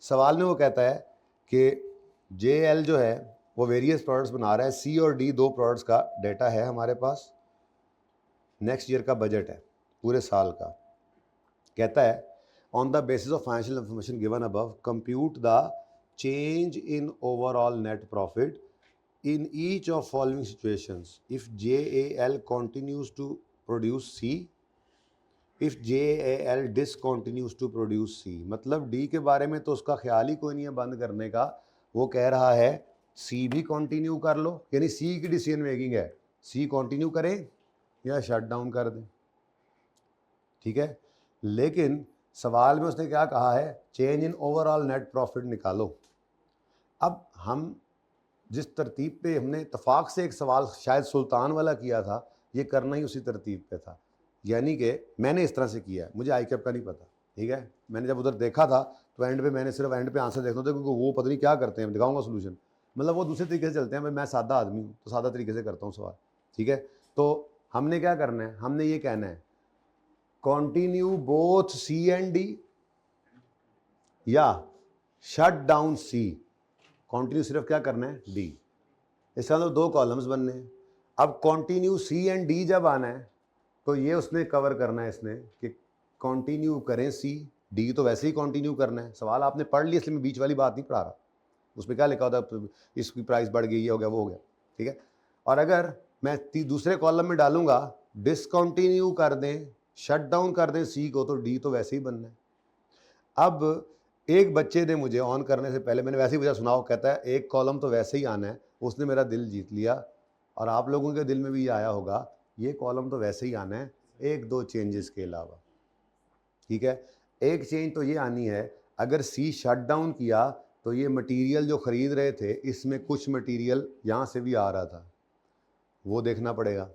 सवाल में वो कहता है कि जे एल जो है वो वेरियस प्रोडक्ट्स बना रहा है, सी और डी दो प्रोडक्ट्स का डेटा है हमारे पास, नेक्स्ट ईयर का बजट है पूरे साल का। कहता है on the basis of financial information given above compute the change in overall net profit in each of following situations: if JAL continues to produce C, if JAL discontinues to produce C। मतलब D के बारे में तो उसका ख्याल ही कोई नहीं है बंद करने का, वो कह रहा है C भी कंटिन्यू कर लो, यानी C की डिसीजन मेकिंग है, C कंटिन्यू करें या शट डाउन कर दें, ठीक है। लेकिन सवाल में उसने क्या कहा है, change in overall net profit निकालो। अब हम जिस तरतीब पे हमने इतफाक से एक सवाल शायद सुल्तान वाला किया था, ये करना ही उसी तरतीब पे था, यानी कि मैंने इस तरह से किया है, मुझे आई कैप का नहीं पता, ठीक है। मैंने जब उधर देखा था तो एंड पे मैंने सिर्फ एंड पे आंसर देखना था, क्योंकि वो पता नहीं क्या करते हैं, दिखाऊंगा सोल्यूशन, मतलब वो दूसरे तरीके से चलते हैं, मैं सादा आदमी हूँ तो सादा तरीके से करता हूँ सवाल, ठीक है। तो हमने क्या करना है, हमने ये कहना है continue both C and D या शट डाउन सी। कॉन्टिन्यू सिर्फ क्या करना है, डी, इसका मतलब दो कॉलम्स बनने हैं। अब कॉन्टिन्यू सी एंड डी जब आना है तो ये उसने कवर करना है इसने कि कॉन्टिन्यू करें सी, डी तो वैसे ही कॉन्टिन्यू करना है। सवाल आपने पढ़ लिया इसलिए मैं बीच वाली बात नहीं पढ़ा रहा, उसमें क्या लिखा होता, इसकी प्राइस बढ़ गई, ये हो गया वो हो गया, ठीक है। और अगर मैं दूसरे कॉलम में डालूंगा डिसकॉन्टिन्यू कर दें, शट डाउन कर दें सी को, तो डी तो वैसे ही बनना है। अब एक बच्चे ने मुझे ऑन करने से पहले, मैंने वैसे ही वजह सुनाओ, कहता है एक कॉलम तो वैसे ही आना है, उसने मेरा दिल जीत लिया, और आप लोगों के दिल में भी ये आया होगा, ये कॉलम तो वैसे ही आना है एक दो चेंजेस के अलावा, ठीक है। एक चेंज तो ये आनी है, अगर सी शट डाउन किया तो ये मटेरियल जो खरीद रहे थे इसमें कुछ मटेरियल यहाँ से भी आ रहा था, वो देखना पड़ेगा।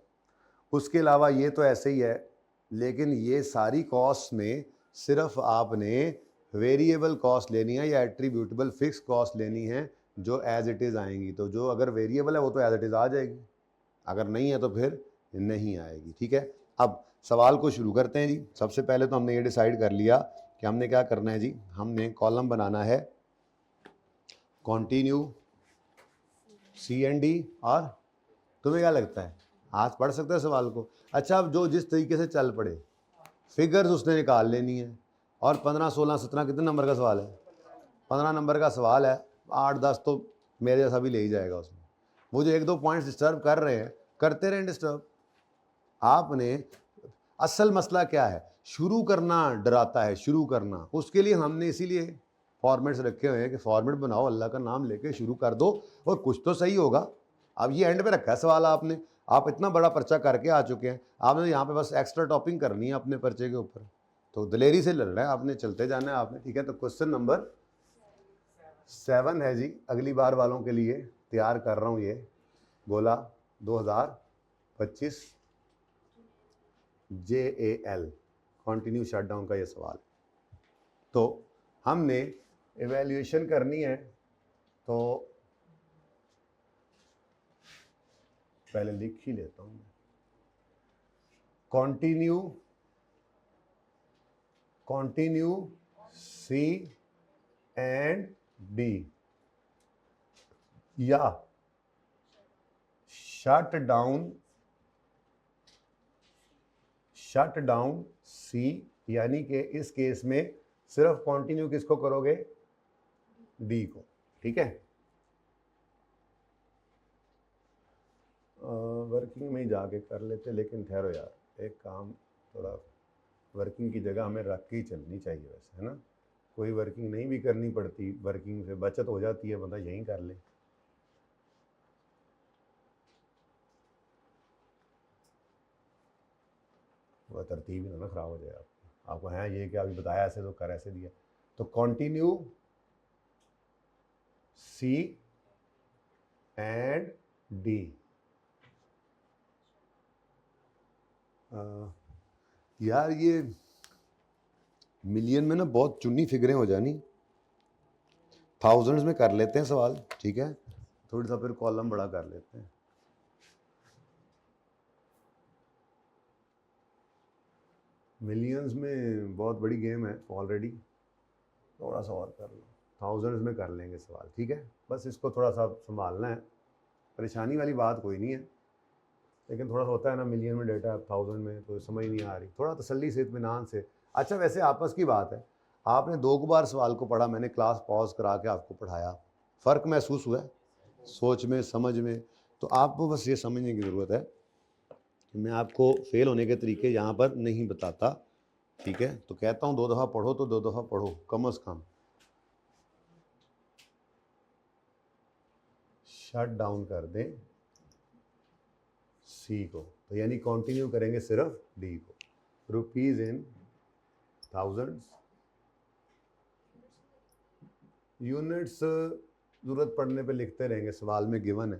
उसके अलावा ये तो ऐसे ही है, लेकिन ये सारी कॉस्ट में सिर्फ आपने वेरिएबल कॉस्ट लेनी है या एट्रीब्यूटेबल फिक्स कॉस्ट लेनी है जो एज इट इज़ आएंगी। तो जो अगर वेरिएबल है वो तो एज इट इज़ आ जाएगी, अगर नहीं है तो फिर नहीं आएगी, ठीक है। अब सवाल को शुरू करते हैं जी। सबसे पहले तो हमने ये डिसाइड कर लिया कि हमने क्या करना है जी, हमने कॉलम बनाना है कॉन्टिन्यू सी एंड डी। और तुम्हें क्या लगता है, आज पढ़ सकते हैं सवाल को? अच्छा, अब जो जिस तरीके से चल पड़े, फिगर्स उसने निकाल लेनी है। और 15 16 17 कितने नंबर का सवाल है? 15 नंबर का सवाल है, 8 10 तो मेरे जैसा भी ले ही जाएगा उसमें। वो जो एक दो पॉइंट्स डिस्टर्ब कर रहे हैं, करते रहें डिस्टर्ब। आपने असल मसला क्या है, शुरू करना डराता है, शुरू करना। उसके लिए हमने इसीलिए फॉर्मेट्स रखे हुए हैं कि फॉर्मेट बनाओ, अल्लाह का नाम लेके शुरू कर दो और कुछ तो सही होगा। अब ये एंड पे रखा है सवाल आपने, आप इतना बड़ा पर्चा करके आ चुके हैं, आपने यहाँ पे बस एक्स्ट्रा टॉपिंग करनी है अपने पर्चे के ऊपर, तो दलेरी से लड़ रहे हैं आपने, चलते जाना है आपने, ठीक है। तो क्वेश्चन नंबर 7 है जी, अगली बार वालों के लिए तैयार कर रहा हूँ ये गोला 2025 JAL कॉन्टिन्यू शटडाउन का ये सवाल। तो हमने एवेल्यूएशन करनी है, तो पहले लिख ही लेता हूँ, कॉन्टिन्यू सी एंड डी या शट डाउन सी, यानी कि इस केस में सिर्फ कॉन्टिन्यू किसको करोगे, डी को, ठीक है। वर्किंग में ही जाके कर लेते, लेकिन ठहरो यार, एक काम थोड़ा वर्किंग की जगह हमें रख के ही चलनी चाहिए वैसे, है ना। कोई वर्किंग नहीं भी करनी पड़ती, वर्किंग से बचत हो जाती है, बंदा यहीं कर ले। वह तरतीब ही ना खराब हो जाए आपको है ये कि अभी बताया ऐसे तो कर ऐसे दिया। तो कॉन्टिन्यू सी एंड डी, यार ये मिलियन में ना बहुत चुनी फिगरें हो जानी, थाउजेंड्स में कर लेते हैं सवाल, ठीक है। थोड़ी सा फिर कॉलम बड़ा कर लेते हैं। मिलियंस में बहुत बड़ी गेम है ऑलरेडी, थोड़ा सा और कर लो। थाउजेंड्स में कर लेंगे सवाल, ठीक है। बस इसको थोड़ा सा संभालना है, परेशानी वाली बात कोई नहीं है, लेकिन थोड़ा सा होता है ना, मिलियन में डेटा है, 1000 में तो समझ नहीं आ रही, थोड़ा तसल्ली से इत्मीनान से। अच्छा वैसे आपस की बात है, आपने 2 बार सवाल को पढ़ा, मैंने क्लास पॉज करा के आपको पढ़ाया, फ़र्क महसूस हुआ है सोच में, समझ में? तो आपको बस ये समझने की ज़रूरत है कि मैं आपको फेल होने के तरीके यहाँ पर नहीं बताता, ठीक है। तो कहता हूँ 2 दफ़ा पढ़ो तो 2 दफ़ा पढ़ो कम अज़ कम। शट डाउन कर दें सी को, तो यानी कंटिन्यू करेंगे सिर्फ डी को। रुपीज़ इन थाउजेंड्स, यूनिट्स ज़रूरत पड़ने पे लिखते रहेंगे, सवाल में गिवन है,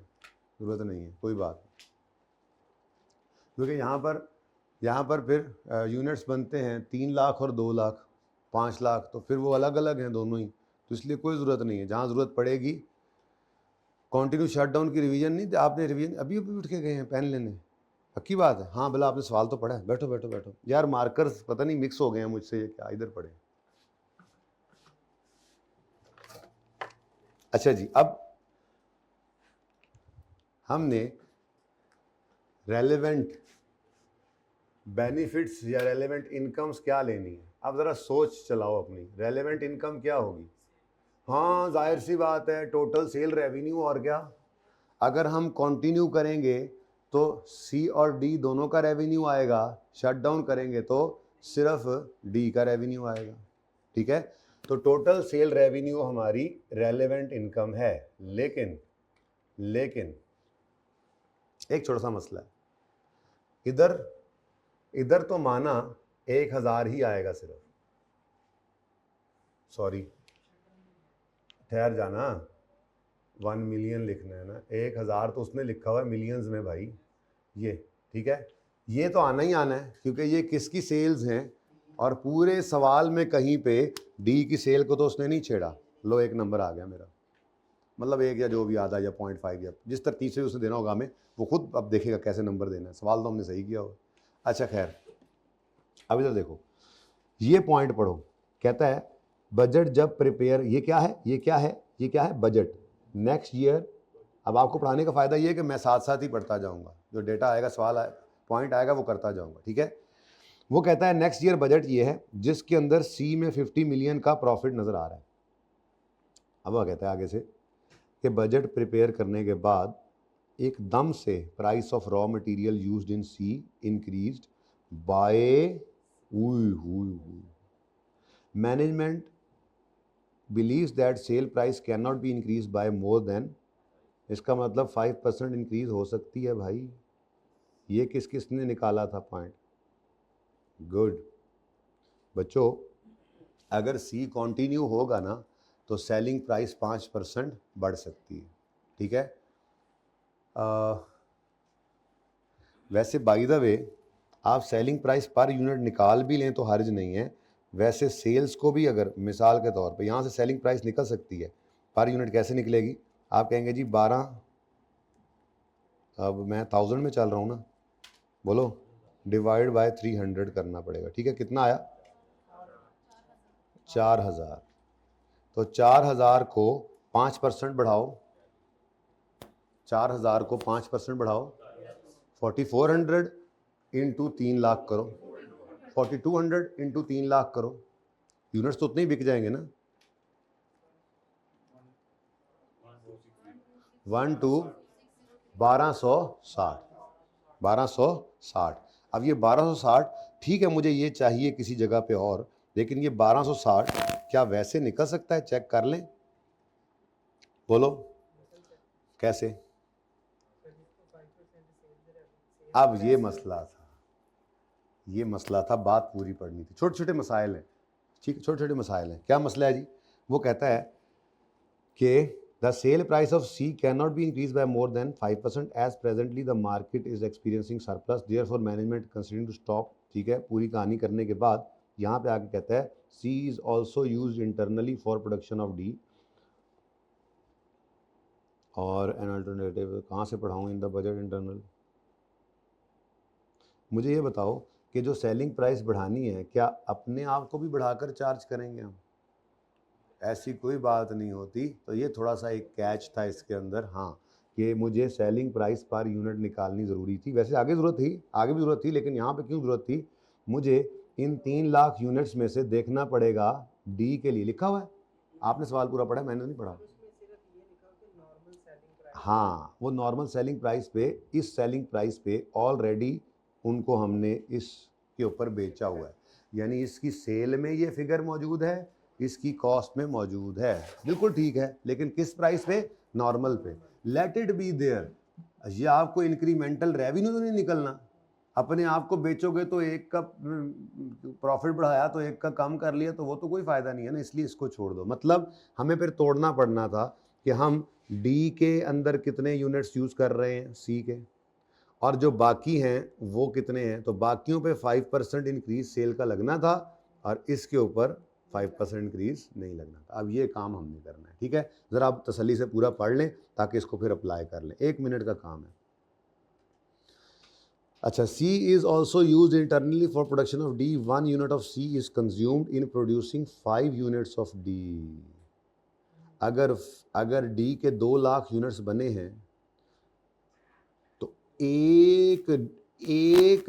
ज़रूरत नहीं है, कोई बात नहीं, क्योंकि यहाँ पर फिर यूनिट्स बनते हैं 3 लाख और 2 लाख, 5 लाख, तो फिर वो अलग अलग हैं दोनों ही, तो इसलिए कोई ज़रूरत नहीं है। जहाँ ज़रूरत पड़ेगी, कंटिन्यू शट डाउन की रिवीजन नहीं, आपने रिवीजन अभी अभी उठ के गए हैं पेन लेने, पक्की बात है? हाँ भला आपने सवाल तो पढ़ा है, बैठो बैठो बैठो यार, मार्कर्स पता नहीं मिक्स हो गए हैं मुझसे, ये क्या इधर पड़े। अच्छा जी, अब हमने रेलेवेंट बेनिफिट्स या रेलेवेंट इनकम्स क्या लेनी है, अब ज़रा सोच चलाओ अपनी, रेलेवेंट इनकम क्या होगी? हाँ जाहिर सी बात है, टोटल सेल रेवेन्यू, और क्या। अगर हम कंटिन्यू करेंगे तो सी और डी दोनों का रेवेन्यू आएगा, शट डाउन करेंगे तो सिर्फ डी का रेवेन्यू आएगा, ठीक है। तो टोटल सेल रेवेन्यू हमारी रेलेवेंट इनकम है, लेकिन एक छोटा सा मसला है, इधर तो माना 1000 ही आएगा सिर्फ, सॉरी ठहर जाना, 1 मिलियन लिखना है ना, 1000 तो उसने लिखा हुआ है मिलियंस में भाई, ये ठीक है, ये तो आना ही आना है, क्योंकि ये किसकी सेल्स हैं, और पूरे सवाल में कहीं पे डी की सेल को तो उसने नहीं छेड़ा। लो 1 नंबर आ गया मेरा, मतलब 1 या जो भी आधा या 0.5 या जिस तरतीब से उसे देना होगा हमें, वो खुद अब देखेगा कैसे नंबर देना है, सवाल तो हमने सही किया होगा। अच्छा खैर, अब इधर देखो, ये पॉइंट पढ़ो, कहता है बजट जब प्रिपेयर, ये क्या है, ये क्या है, ये क्या है, बजट नेक्स्ट ईयर। अब आपको पढ़ाने का फ़ायदा ये है कि मैं साथ साथ ही पढ़ता जाऊंगा, जो डेटा आएगा, सवाल आए, पॉइंट आएगा, वो करता जाऊंगा, ठीक है। वो कहता है नेक्स्ट ईयर बजट ये है जिसके अंदर सी में 50 मिलियन का प्रॉफिट नज़र आ रहा है। अब वह कहता है आगे से कि बजट प्रिपेयर करने के बाद एकदम से price of raw material used in C increased by, management believes that sale price cannot be increased by more than, इसका मतलब 5% इंक्रीज हो सकती है भाई। ये किसने निकाला था पॉइंट? गुड बच्चों, अगर सी कंटिन्यू होगा ना तो सेलिंग प्राइस 5% बढ़ सकती है, ठीक है। वैसे बाय द वे आप सेलिंग प्राइस पर यूनिट निकाल भी लें तो हर्ज नहीं है, वैसे सेल्स को भी अगर मिसाल के तौर पे यहाँ से सेलिंग प्राइस निकल सकती है, पर यूनिट कैसे निकलेगी? आप कहेंगे जी 12, अब मैं 1000 में चल रहा हूँ ना, बोलो, डिवाइड बाय 300 करना पड़ेगा, ठीक है। कितना आया? 4000। तो 4000 को 5% बढ़ाओ, 4000 को 5% बढ़ाओ, 4400 इंटू 3 लाख करो, 4200 इंटू 3 लाख करो, यूनिट्स तो उतने ही बिक जाएंगे ना। 1 टू 1260, 1260। अब ये 1260 ठीक है, मुझे ये चाहिए किसी जगह पे और, लेकिन ये 1260 क्या वैसे निकल सकता है? चेक कर लें, बोलो कैसे। अब ये मसला था, बात पूरी पढ़नी थी, छोटे छोटे मसाइल हैं, ठीक है, छोटे छोटे मसाइल हैं। क्या मसला है जी? वो कहता है कि the sale price of C cannot be increased by more than 5% as presently the market is experiencing surplus, therefore management considering to stop, ठीक है। पूरी कहानी करने के बाद यहाँ पे आके कहता है C is also used internally for production of D, और an alternative कहाँ से पढ़ाऊँ इन द बजट इंटरनल। मुझे ये बताओ कि जो सेलिंग प्राइस बढ़ानी है, क्या अपने आप को भी बढ़ाकर चार्ज करेंगे हम? ऐसी कोई बात नहीं होती। तो ये थोड़ा सा एक कैच था इसके अंदर, हाँ, कि मुझे सेलिंग प्राइस पर यूनिट निकालनी ज़रूरी थी। वैसे आगे ज़रूरत थी, आगे भी ज़रूरत थी, लेकिन यहाँ पे क्यों ज़रूरत थी, मुझे इन 3 लाख यूनिट्स में से देखना पड़ेगा डी के लिए। लिखा हुआ है, आपने सवाल पूरा पढ़ा, मैंने नहीं पढ़ा। हाँ, वो नॉर्मल सेलिंग प्राइस पे, इस सेलिंग प्राइस पे ऑलरेडी उनको हमने इसके ऊपर बेचा हुआ है, यानी इसकी सेल में ये फिगर मौजूद है, इसकी कॉस्ट में मौजूद है, बिल्कुल ठीक है। लेकिन किस प्राइस पे, नॉर्मल पे। Let it be there. ये आपको इंक्रीमेंटल रेवेन्यू तो नहीं निकलना, अपने आप को बेचोगे तो एक का प्रॉफिट बढ़ाया तो एक का कम कर लिया, तो वो तो कोई फायदा नहीं है ना, इसलिए इसको छोड़ दो। मतलब हमें फिर तोड़ना पड़ना था कि हम डी के अंदर कितने यूनिट्स यूज कर रहे हैं सी के, और जो बाकी हैं वो कितने हैं। तो बाकियों पे 5% इंक्रीज सेल का लगना था, और इसके ऊपर 5% इंक्रीज नहीं लगना था। अब ये काम हमने करना है, ठीक है। जरा आप तसल्ली से पूरा पढ़ लें ताकि इसको फिर अप्लाई कर लें, 1 मिनट का काम है। अच्छा, C is also used internally for production of D. 1 unit of C is consumed in producing 5 units of D. अगर D के 2 लाख यूनिट्स बने हैं तो एक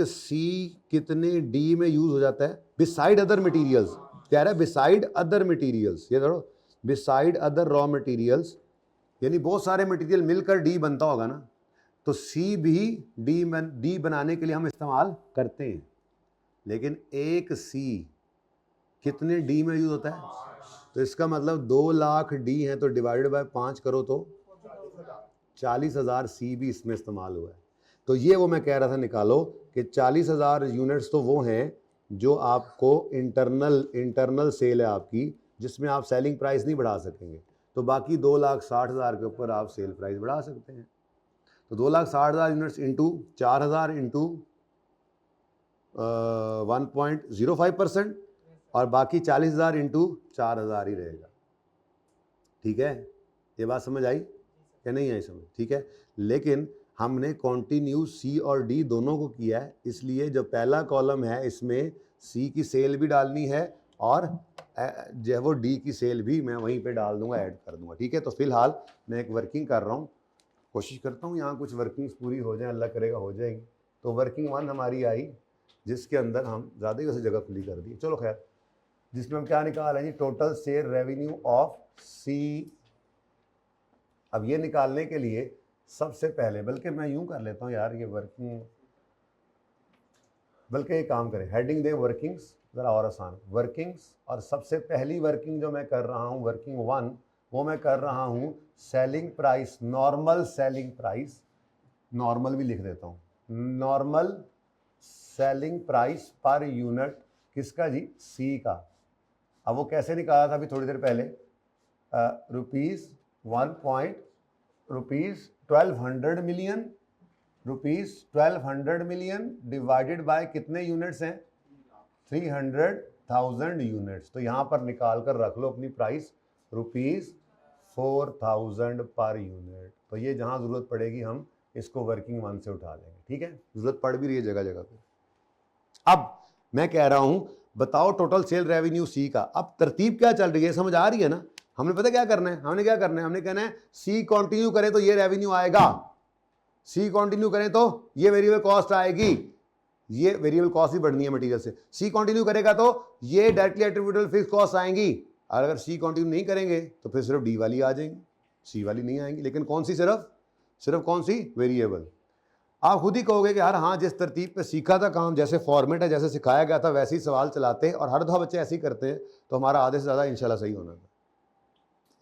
C कितने D में यूज हो जाता है, बिसाइड अदर मटेरियल्स। कह रहा है बिसाइड अदर मटेरियल्स, ये देखो, बिसाइड अदर रॉ मटेरियल्स, यानी बहुत सारे मटेरियल मिलकर D बनता होगा ना, तो C भी D बनाने के लिए हम इस्तेमाल करते हैं। लेकिन एक C कितने D में यूज होता है, तो इसका मतलब 2 लाख D हैं, तो डिवाइडेड बाय 5 करो तो 40,000 C भी इसमें इस्तेमाल हुआ है। तो ये वो मैं कह रहा था निकालो कि 40,000 यूनिट्स तो वो हैं जो आपको इंटरनल सेल है आपकी, जिसमें आप सेलिंग प्राइस नहीं बढ़ा सकेंगे। तो बाकी 2,60,000 के ऊपर आप सेल प्राइस बढ़ा सकते हैं। तो 2,60,000 यूनिट्स इंटू 4,000 इंटू 1.05%, और बाकी 40,000 इंटू 4,000 ही रहेगा। ठीक है, ये बात समझ आई या नहीं आई समझ, ठीक है। लेकिन हमने कॉन्टिन्यूस C और D दोनों को किया है, इसलिए जो पहला कॉलम है इसमें C की सेल भी डालनी है, और जो है वो D की सेल भी मैं वहीं पे डाल दूंगा, ऐड कर दूंगा, ठीक है। तो फिलहाल मैं एक वर्किंग कर रहा हूँ, कोशिश करता हूँ यहाँ कुछ वर्किंग्स पूरी हो जाए, अल्लाह करेगा हो जाएगी। तो वर्किंग 1 हमारी आई, जिसके अंदर हम ज़्यादा ही वैसे जगह खुली कर दी, चलो खैर, जिसमें हम क्या निकाल रहे हैं जी, total sale revenue of C। अब ये निकालने के लिए सबसे पहले, बल्कि मैं यूं कर लेता हूं यार, ये वर्किंग, बल्कि ये काम करें, हेडिंग दे वर्किंग्स, ज़रा और आसान वर्किंग्स। और सबसे पहली वर्किंग जो मैं कर रहा हूं, वर्किंग 1, वो मैं कर रहा हूं selling price, normal selling price, normal भी लिख देता हूं, normal selling price per unit, किसका जी, C का। अब वो कैसे निकाला था अभी थोड़ी देर पहले, ₹1200 मिलियन, ₹1200 मिलियन डिवाइडेड बाय कितने यूनिट्स हैं, 300,000 यूनिट्स। तो यहाँ पर निकाल कर रख लो अपनी प्राइस, ₹4,000 पर यूनिट। तो ये जहाँ ज़रूरत पड़ेगी हम इसको वर्किंग 1 से उठा लेंगे, ठीक है, ज़रूरत पड़ भी रही है जगह जगह पे। अब मैं कह रहा हूँ बताओ टोटल सेल रेवेन्यू C का। अब तरतीब क्या चल रही है, समझ आ रही है ना। हमने पता क्या करना है, हमने कहना है C कंटिन्यू करे तो ये रेवेन्यू आएगा, C कंटिन्यू करें तो ये वेरिएबल कॉस्ट आएगी, ये वेरिएबल कॉस्ट ही बढ़नी है मटेरियल से। C कंटिन्यू करेगा तो ये डायरेक्टली एट्रीब्यूटेबल फिक्स कॉस्ट आएंगी, और अगर C कंटिन्यू नहीं करेंगे तो फिर सिर्फ D वाली आ जाएंगी, C वाली नहीं आएंगी। लेकिन कौन सी, सिर्फ कौन सी, वेरिएबल। आप खुद ही कहोगे कि यार हाँ, जिस तरतीब पे सीखा था काम, जैसे फॉर्मेट है, जैसे सिखाया गया था वैसे ही सवाल चलाते हैं, और हर दफा बच्चे ऐसे ही करते हैं, तो हमारा आधे से ज़्यादा इंशाल्लाह सही होना था,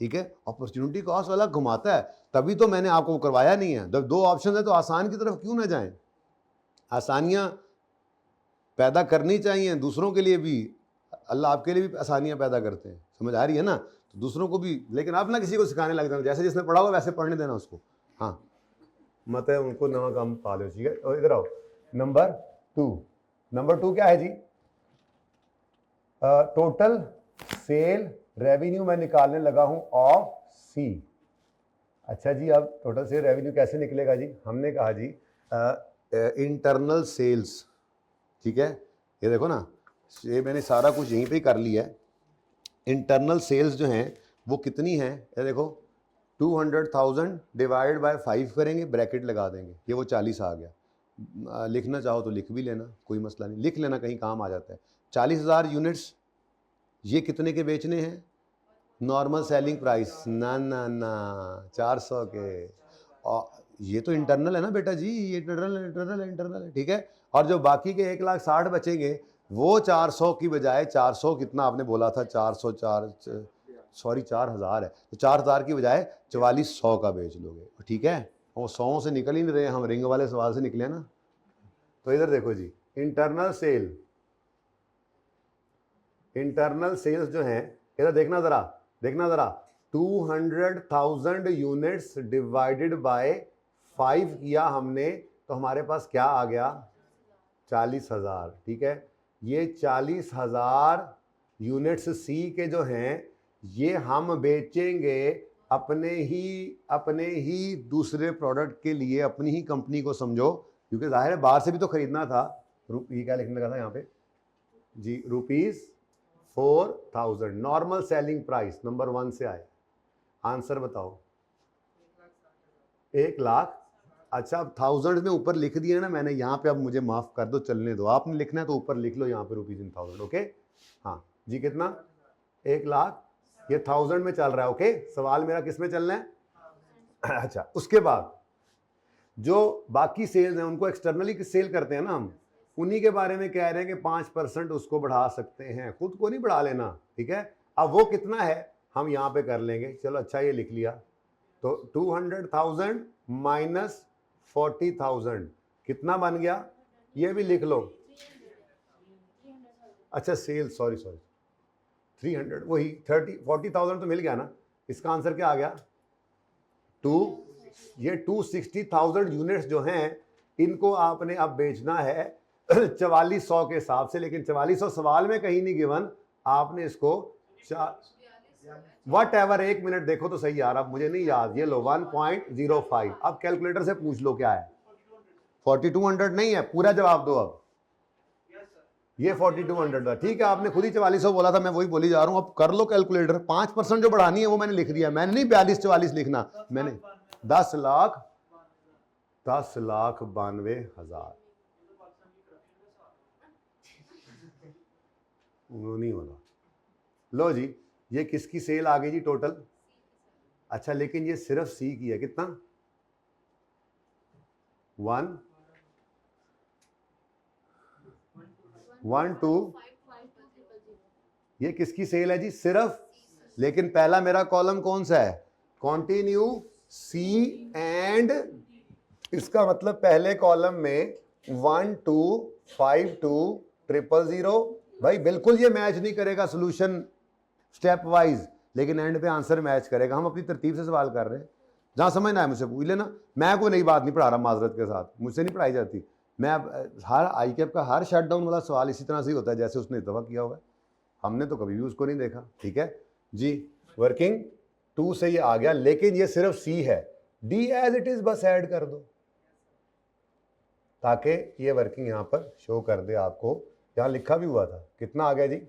ठीक है। अपॉर्चुनिटी कॉस्ट वाला घुमाता है, तभी तो मैंने आपको करवाया नहीं है। जब 2 ऑप्शन है तो आसान की तरफ क्यों ना जाएं, आसानियाँ पैदा करनी चाहिए दूसरों के लिए भी, अल्लाह आपके लिए भी आसानियाँ पैदा करते हैं, समझ आ रही है ना, तो दूसरों को भी। लेकिन आप ना किसी को सिखाने लग जाना, जैसे जिसने पढ़ा हो वैसे पढ़ने देना उसको, हाँ, मत है उनको नवा काम पा लो, ठीक है। और इधर आओ, नंबर 2 क्या है जी, टोटल सेल रेवेन्यू मैं निकालने लगा हूं ऑफ C। अच्छा जी, अब टोटल सेल रेवेन्यू कैसे निकलेगा जी, हमने कहा जी इंटरनल सेल्स, ठीक है। ये देखो ना, ये मैंने सारा कुछ यहीं पे ही कर लिया है, इंटरनल सेल्स जो हैं वो कितनी हैं, ये देखो 200,000 डिवाइड बाय 5 करेंगे, ब्रैकेट लगा देंगे, ये वो 40 आ गया। लिखना चाहो तो लिख भी लेना, कोई मसला नहीं, लिख लेना, कहीं काम आ जाता है। 40,000 यूनिट्स, ये कितने के बेचने हैं? नॉर्मल सेलिंग प्राइस, ना ना ना 400 के। और ये तो इंटरनल है ना बेटा जी, ये इंटरनल है, ठीक है। और जो बाकी के 1,60,000 बचेंगे वो 400 की बजाय 400 कितना आपने बोला था, 404 सॉरी 4,000 है, तो 4,000 की बजाय 4400 का बेच लोगे, ठीक है। वो 100 से निकल ही नहीं रहे, हम रिंग वाले सवाल से निकले ना। तो इधर देखो जी, इंटरनल सेल्स जो हैं, इधर देखना ज़रा 200,000 यूनिट्स डिवाइडेड बाय 5 किया हमने, तो हमारे पास क्या आ गया? 40,000, ठीक है। ये 40,000 यूनिट्स सी के जो हैं, ये हम बेचेंगे अपने ही दूसरे प्रोडक्ट के लिए, अपनी ही कंपनी को समझो, क्योंकि जाहिर है बाहर से भी तो खरीदना था। ये क्या लिखने लगा था यहाँ पे जी, ₹4,000 नॉर्मल सेलिंग प्राइस, नंबर 1 से आए। आंसर बताओ। 1,00,000। अच्छा, अब 1000 में ऊपर लिख दिया ना मैंने यहाँ पे, अब मुझे माफ कर दो, चलने दो, आपने लिखना है तो ऊपर लिख लो यहाँ पे ₹1000, ओके। हाँ जी, कितना? 1,00,000, ये 1000 में चल रहा है, ओके। सवाल मेरा किस में चलना है? अच्छा, उसके बाद जो बाकी सेल्स हैं उनको एक्सटर्नली सेल करते हैं ना हम, उन्हीं के बारे में कह रहे हैं कि 5% उसको बढ़ा सकते हैं, खुद को नहीं बढ़ा लेना, ठीक है। अब वो कितना है हम यहाँ पे कर लेंगे, चलो अच्छा ये लिख लिया। तो 200,000 माइनस 40,000 कितना बन गया, ये भी लिख लो। अच्छा सेल, सॉरी 300, वही 40,000 तो मिल गया ना। इसका आंसर क्या आ गया? ये 260,000 यूनिट्स जो हैं, इनको आपने अब बेचना है 4400 के हिसाब से, लेकिन 4400 सवाल में कहीं नहीं गिवन, आपने इसको वट एवर, 1 मिनट देखो तो सही यार, अब मुझे नहीं याद, ये लो 1.05। अब कैलकुलेटर से पूछ लो क्या है। 4200 नहीं है, पूरा जवाब दो अब। ये 4200 था, ठीक है, आपने खुद ही 4400 बोला था, मैं वही बोली जा रहा हूं, अब कर लो कैलकुलेटर। 5% जो बढ़ानी है वो मैंने लिख दिया, मैंने नहीं 4244 लिखना, मैंने 10,92,000 नहीं होगा। लो जी, ये किसकी सेल आ गई जी टोटल? अच्छा, लेकिन ये सिर्फ सी की है, कितना? 1,2। ये किसकी सेल है जी? सिर्फ। लेकिन पहला मेरा कॉलम कौन सा है? कॉन्टिन्यू सी एंड, इसका मतलब पहले कॉलम में 1,2,5,2,0,0,0। भाई बिल्कुल ये मैच नहीं करेगा सोल्यूशन स्टेप वाइज, लेकिन एंड पे आंसर मैच करेगा। हम अपनी तरतीब से सवाल कर रहे हैं, जहां समझना है मुझसे पूछ लेना। मैं कोई नई बात नहीं पढ़ा रहा माजरत के साथ, मुझसे नहीं पढ़ाई जाती। मैं हर आई कैप का हर शटडाउन वाला सवाल इसी तरह से ही होता है जैसे उसने इत्तफाक किया हुआ है, हमने तो कभी भी उसको नहीं देखा, ठीक है जी। वर्किंग 2 से ये आ गया, लेकिन ये सिर्फ सी है, डी एज इट इज बस ऐड कर दो, ताकि ये वर्किंग यहां पर शो कर दे आपको। यहां लिखा भी हुआ था, कितना आ गया जी?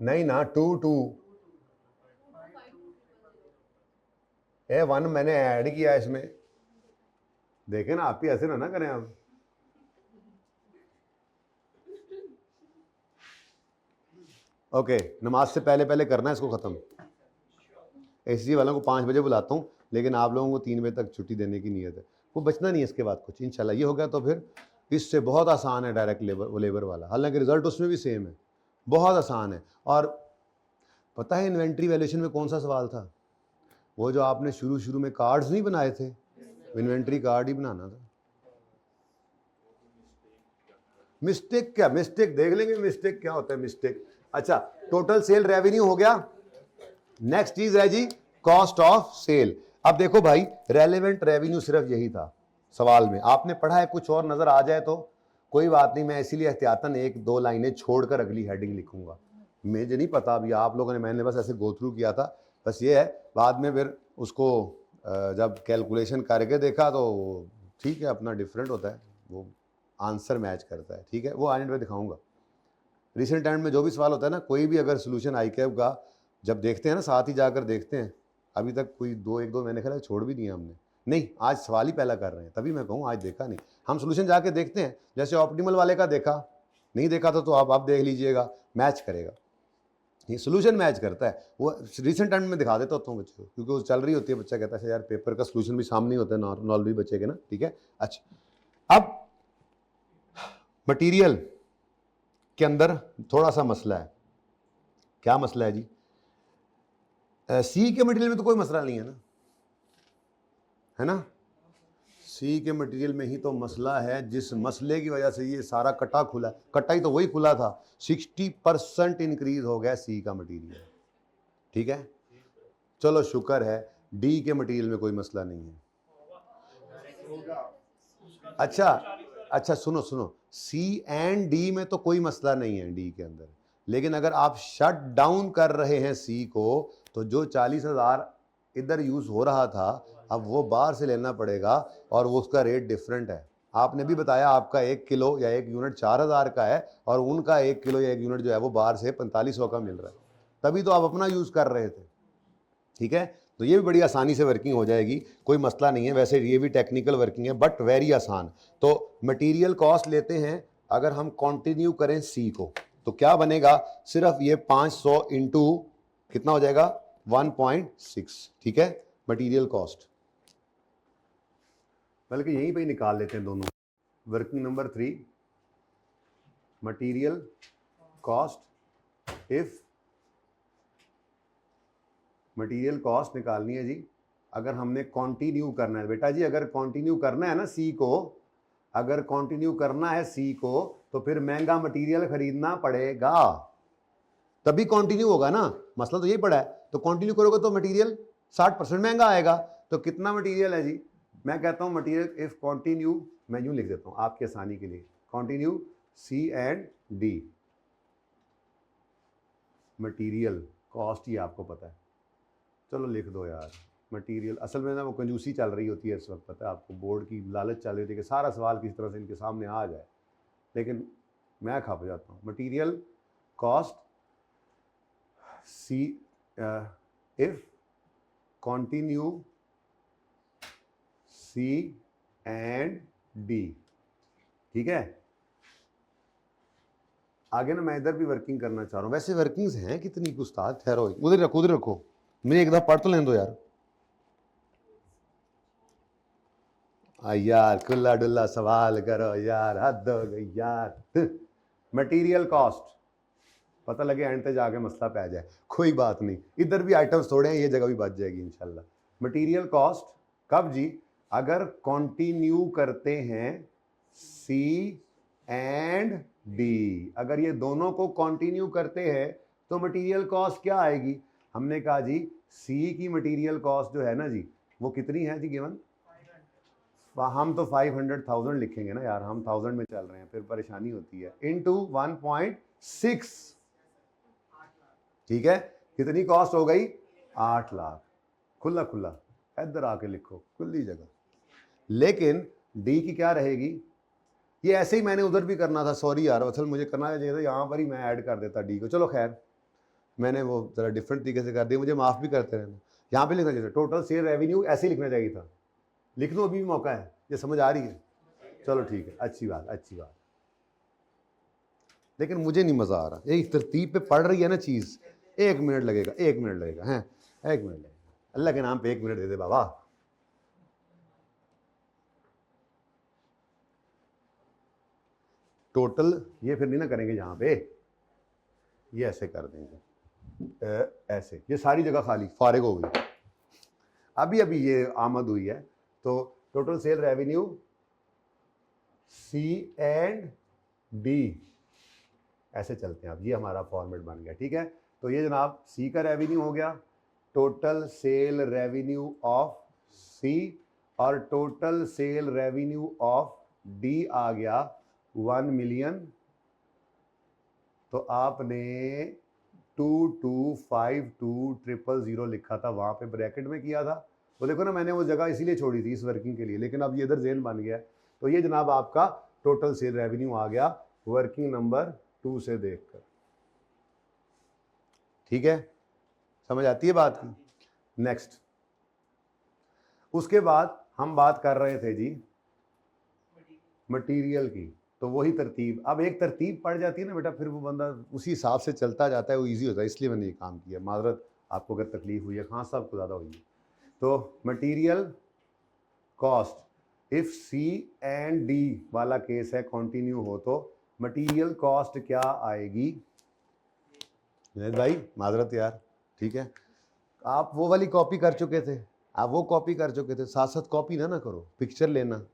नहीं ना, 2 1 मैंने ऐड किया इसमें, देखे ना, आप ही ऐसे ना करें आप। ओके, नमाज से पहले करना है इसको ख़त्म। एसजी वालों को 5 बजे बुलाता हूँ, लेकिन आप लोगों को 3 बजे तक छुट्टी देने की नीयत है, वो बचना नहीं है इसके बाद कुछ, इंशाल्लाह। ये हो गया तो फिर इससे बहुत आसान है डायरेक्ट लेबर वाला, हालांकि रिजल्ट उसमें भी सेम है, बहुत आसान है। और पता है इन्वेंट्री वैल्यूएशन में कौन सा सवाल था? वो जो आपने शुरू में कार्ड्स नहीं बनाए थे, इन्वेंट्री कार्ड ही बनाना था। मिस्टेक क्या? मिस्टेक देख लेंगे, मिस्टेक क्या होता है मिस्टेक। अच्छा, टोटल सेल रेवेन्यू हो गया। नेक्स्ट चीज है जी कॉस्ट ऑफ सेल। अब देखो भाई, रेलेवेंट रेवेन्यू सिर्फ यही था सवाल में, आपने पढ़ा है कुछ और नजर आ जाए तो कोई बात नहीं, मैं इसीलिए एहतियातन 1-2 लाइनें छोड़कर अगली हेडिंग लिखूंगा। मुझे नहीं पता अभी आप लोगों ने, मैंने बस ऐसे गो थ्रू किया था, बस ये है, बाद में फिर उसको जब कैलकुलेशन करके देखा तो ठीक है, अपना डिफरेंट होता है, वो आंसर मैच करता है, ठीक है, वो आने पे दिखाऊंगा। रिसेंट टाइम में जो भी सवाल होता है ना, कोई भी अगर सोल्यूशन आईकैब का जब देखते हैं ना, साथ ही जाकर देखते हैं, अभी तक कोई एक दो मैंने ख्याल छोड़ भी दिया हमने, नहीं आज सवाल ही पहला कर रहे हैं, तभी मैं कहूँ आज देखा नहीं, हम सोल्यूशन जाके देखते हैं। जैसे ऑप्टिमल वाले का देखा, नहीं देखा तो आप देख लीजिएगा, मैच करेगा, ये सोल्यूशन मैच करता है। वो रिसेंट टाइम में दिखा देता होता हूँ बच्चे को, क्योंकि वो चल रही होती है, बच्चा कहता है यार पेपर का सोल्यूशन भी सामने ही होता है नॉर्मली बच्चे के ना, ठीक है। अच्छा, अब मटेरियल के अंदर थोड़ा सा मसला है। क्या मसला है जी? सी के मटेरियल में तो कोई मसला नहीं है ना, है ना। सी के मटेरियल में ही तो मसला है, जिस मसले की वजह से ये सारा कटा खुला, कटा ही तो वही खुला था। 60% इंक्रीज हो गया सी का मटेरियल, ठीक है। चलो शुक्र है, डी के मटेरियल में कोई मसला नहीं है। अच्छा सुनो, सी एंड डी में तो कोई मसला नहीं है डी के अंदर, लेकिन अगर आप शट डाउन कर रहे हैं सी को, तो जो 40,000 इधर यूज हो रहा था, अब वो बाहर से लेना पड़ेगा, और वो उसका रेट डिफरेंट है। आपने भी बताया आपका 1 किलो या 1 यूनिट 4,000 का है, और उनका 1 किलो या 1 यूनिट जो है वो बाहर से 4500 का मिल रहा है, तभी तो आप अपना यूज कर रहे थे, ठीक है। तो ये भी बड़ी आसानी से वर्किंग हो जाएगी, कोई मसला नहीं है। वैसे ये भी टेक्निकल वर्किंग है, बट वेरी आसान। तो मटेरियल कॉस्ट लेते हैं, अगर हम कंटिन्यू करें सी को, तो क्या बनेगा? सिर्फ ये 500 इंटू कितना हो जाएगा? 1.6, ठीक है, मटेरियल कॉस्ट। बल्कि यहीं पे ही निकाल लेते हैं दोनों। Working number 3, material cost if material cost निकालनी है जी, अगर हमने कंटिन्यू करना है बेटा जी, अगर कंटिन्यू करना है ना सी को, अगर कंटिन्यू करना है सी को, तो फिर महंगा मटेरियल खरीदना पड़ेगा, तभी कंटिन्यू होगा ना। मसला तो यही पड़ा है। तो कंटिन्यू करोगे तो मटेरियल 60% महंगा आएगा। तो कितना मटेरियल है जी? मैं कहता हूं मटेरियल इफ कंटिन्यू, मैं यूं लिख देता हूं आपकी आसानी के लिए, continue C and D, material cost ही आपको पता है, चलो लिख दो यार मटेरियल। असल में ना वो कंजूसी चल रही होती है इस वक्त, पता है आपको, बोर्ड की लालच चल रही होती है कि सारा सवाल किस तरह से इनके सामने आ जाए, लेकिन मैं खप जाता हूँ। Material cost C if continue C and D, ठीक है। आगे ना मैं इधर भी वर्किंग करना चाह रहा हूँ, वैसे वर्किंग्स हैं कितनी कुछ उस्ताद, ठहरो उधर रखो, उधर रखो, मुझे एक दफा पढ़ तो लेने दो यार। यार खुला डुल्ला सवाल करो यार, हद हो गई यार। मटेरियल कॉस्ट पता लगे एंड पे जाके मसला पै जाए, कोई बात नहीं, इधर भी आइटम्स थोड़े हैं, ये जगह भी बच जाएगी इंशाल्लाह। मटेरियल कॉस्ट कब जी? अगर कंटिन्यू करते हैं सी एंड डी, अगर ये दोनों को कंटिन्यू करते हैं तो मटेरियल कॉस्ट क्या आएगी? हमने कहा जी सी की मटेरियल कॉस्ट जो है ना जी, वो कितनी है जी गिवन? हम तो 500,000 लिखेंगे ना यार, हम 1000 में चल रहे हैं, फिर परेशानी होती है, इनटू 1.6, ठीक है। कितनी कॉस्ट हो गई? 8 लाख। खुला खुला इधर आके लिखो, खुली जगह। लेकिन डी की क्या रहेगी? ये ऐसे ही मैंने उधर भी करना था, सॉरी यार, असल मुझे करना चाहिए था यहाँ पर ही मैं ऐड कर देता डी को, चलो खैर मैंने वो जरा डिफरेंट तरीके से कर दिया, मुझे माफ़ भी करते रहना। यहाँ पे लिखना चाहिए टोटल सेल रेवेन्यू, ऐसे ही लिखना चाहिए था। लिख दो, अभी भी मौका है, ये समझ आ रही है? चलो ठीक है, अच्छी बात अच्छी बात। लेकिन मुझे नहीं मज़ा आ रहा, एक तरतीब पे पढ़ रही है ना चीज़। 1 मिनट लगेगा, 1 मिनट लगेगा, हैं 1 मिनट लगेगा, अल्लाह के नाम पे 1 मिनट दे दे बाबा। टोटल ये फिर नहीं ना करेंगे यहाँ पे, ये ऐसे कर देंगे, ऐसे, ये सारी जगह खाली फारिग हो गई, अभी अभी ये आमद हुई है। तो total sale revenue C and D, ऐसे चलते हैं अब, ये हमारा फॉर्मेट बन गया, ठीक है। तो ये जनाब सी का रेवेन्यू हो गया, total sale revenue of C, और total sale revenue of D आ गया 1 मिलियन। तो आपने 2252,000 लिखा था, वहाँ पे ब्रैकेट में किया था, तो देखो ना मैंने वो जगह इसीलिए छोड़ी थी इस वर्किंग के लिए, लेकिन अब ये इधर जेन बन गया। तो ये जनाब आपका टोटल सेल रेवेन्यू आ गया, वर्किंग नंबर 2 से देखकर। ठीक है, समझ आती है बात की। नेक्स्ट, उसके बाद हम बात कर रहे थे जी मटेरियल की, तो वही तरतीब। अब एक तरतीब पड़ जाती है ना बेटा, फिर वो बंदा उसी हिसाब से चलता जाता है, वो इजी होता है। इसलिए मैंने ये काम किया। माजरत आपको अगर तकलीफ हुई है, खान साहब को ज़्यादा हुई है। तो material cost, if C and D वाला केस है, कंटिन्यू हो, तो मटेरियल कॉस्ट क्या आएगी जुनैद भाई? माजरत यार, ठीक है, आप वो वाली कॉपी कर चुके थे, आप वो कॉपी कर चुके थे, साथ साथ कॉपी ना करो, पिक्चर लेना।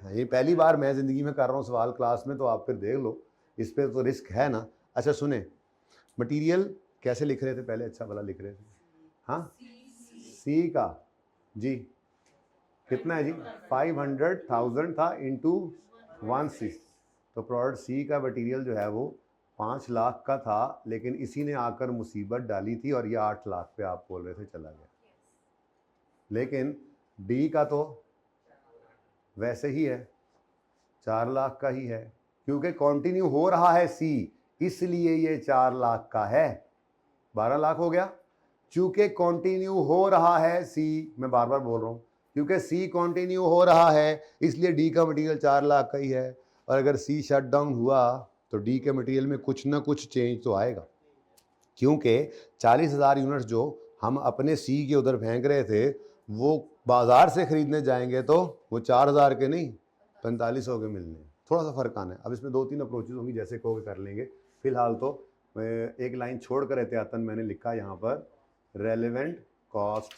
ये पहली बार मैं ज़िंदगी में कर रहा हूँ सवाल क्लास में, तो आप फिर देख लो, इस पर तो रिस्क है ना। अच्छा सुने, मटेरियल कैसे लिख रहे थे पहले? अच्छा भला लिख रहे थे, हाँ, सी का जी कितना है जी? 500,000 था इंटू 1/6, तो प्रोडक्ट सी का मटेरियल जो है वो 5 लाख का था, लेकिन इसी ने आकर मुसीबत डाली थी और ये 8 लाख पे आप बोल रहे थे चला गया। लेकिन डी का तो वैसे ही है, 4 लाख का ही है, क्योंकि कंटिन्यू हो रहा है सी, इसलिए ये 4 लाख का है। 12 लाख हो गया। चूंकि कंटिन्यू हो रहा है सी, मैं बार बार बोल रहा हूँ, क्योंकि सी कंटिन्यू हो रहा है, इसलिए डी का मटेरियल 4 लाख का ही है। और अगर सी शट डाउन हुआ तो डी के मटेरियल में कुछ ना कुछ चेंज तो आएगा, क्योंकि 40,000 यूनिट्स जो हम अपने सी के उधर फेंक रहे थे, वो बाजार से खरीदने जाएंगे तो वो 4,000 के नहीं 4500 के मिलने। थोड़ा सा फर्क आना है। अब इसमें 2-3 अप्रोचेज होंगी, जैसे कहोगे कर लेंगे। फिलहाल तो एक लाइन छोड़ कर एहतियातन मैंने लिखा यहाँ पर रेलेवेंट कॉस्ट।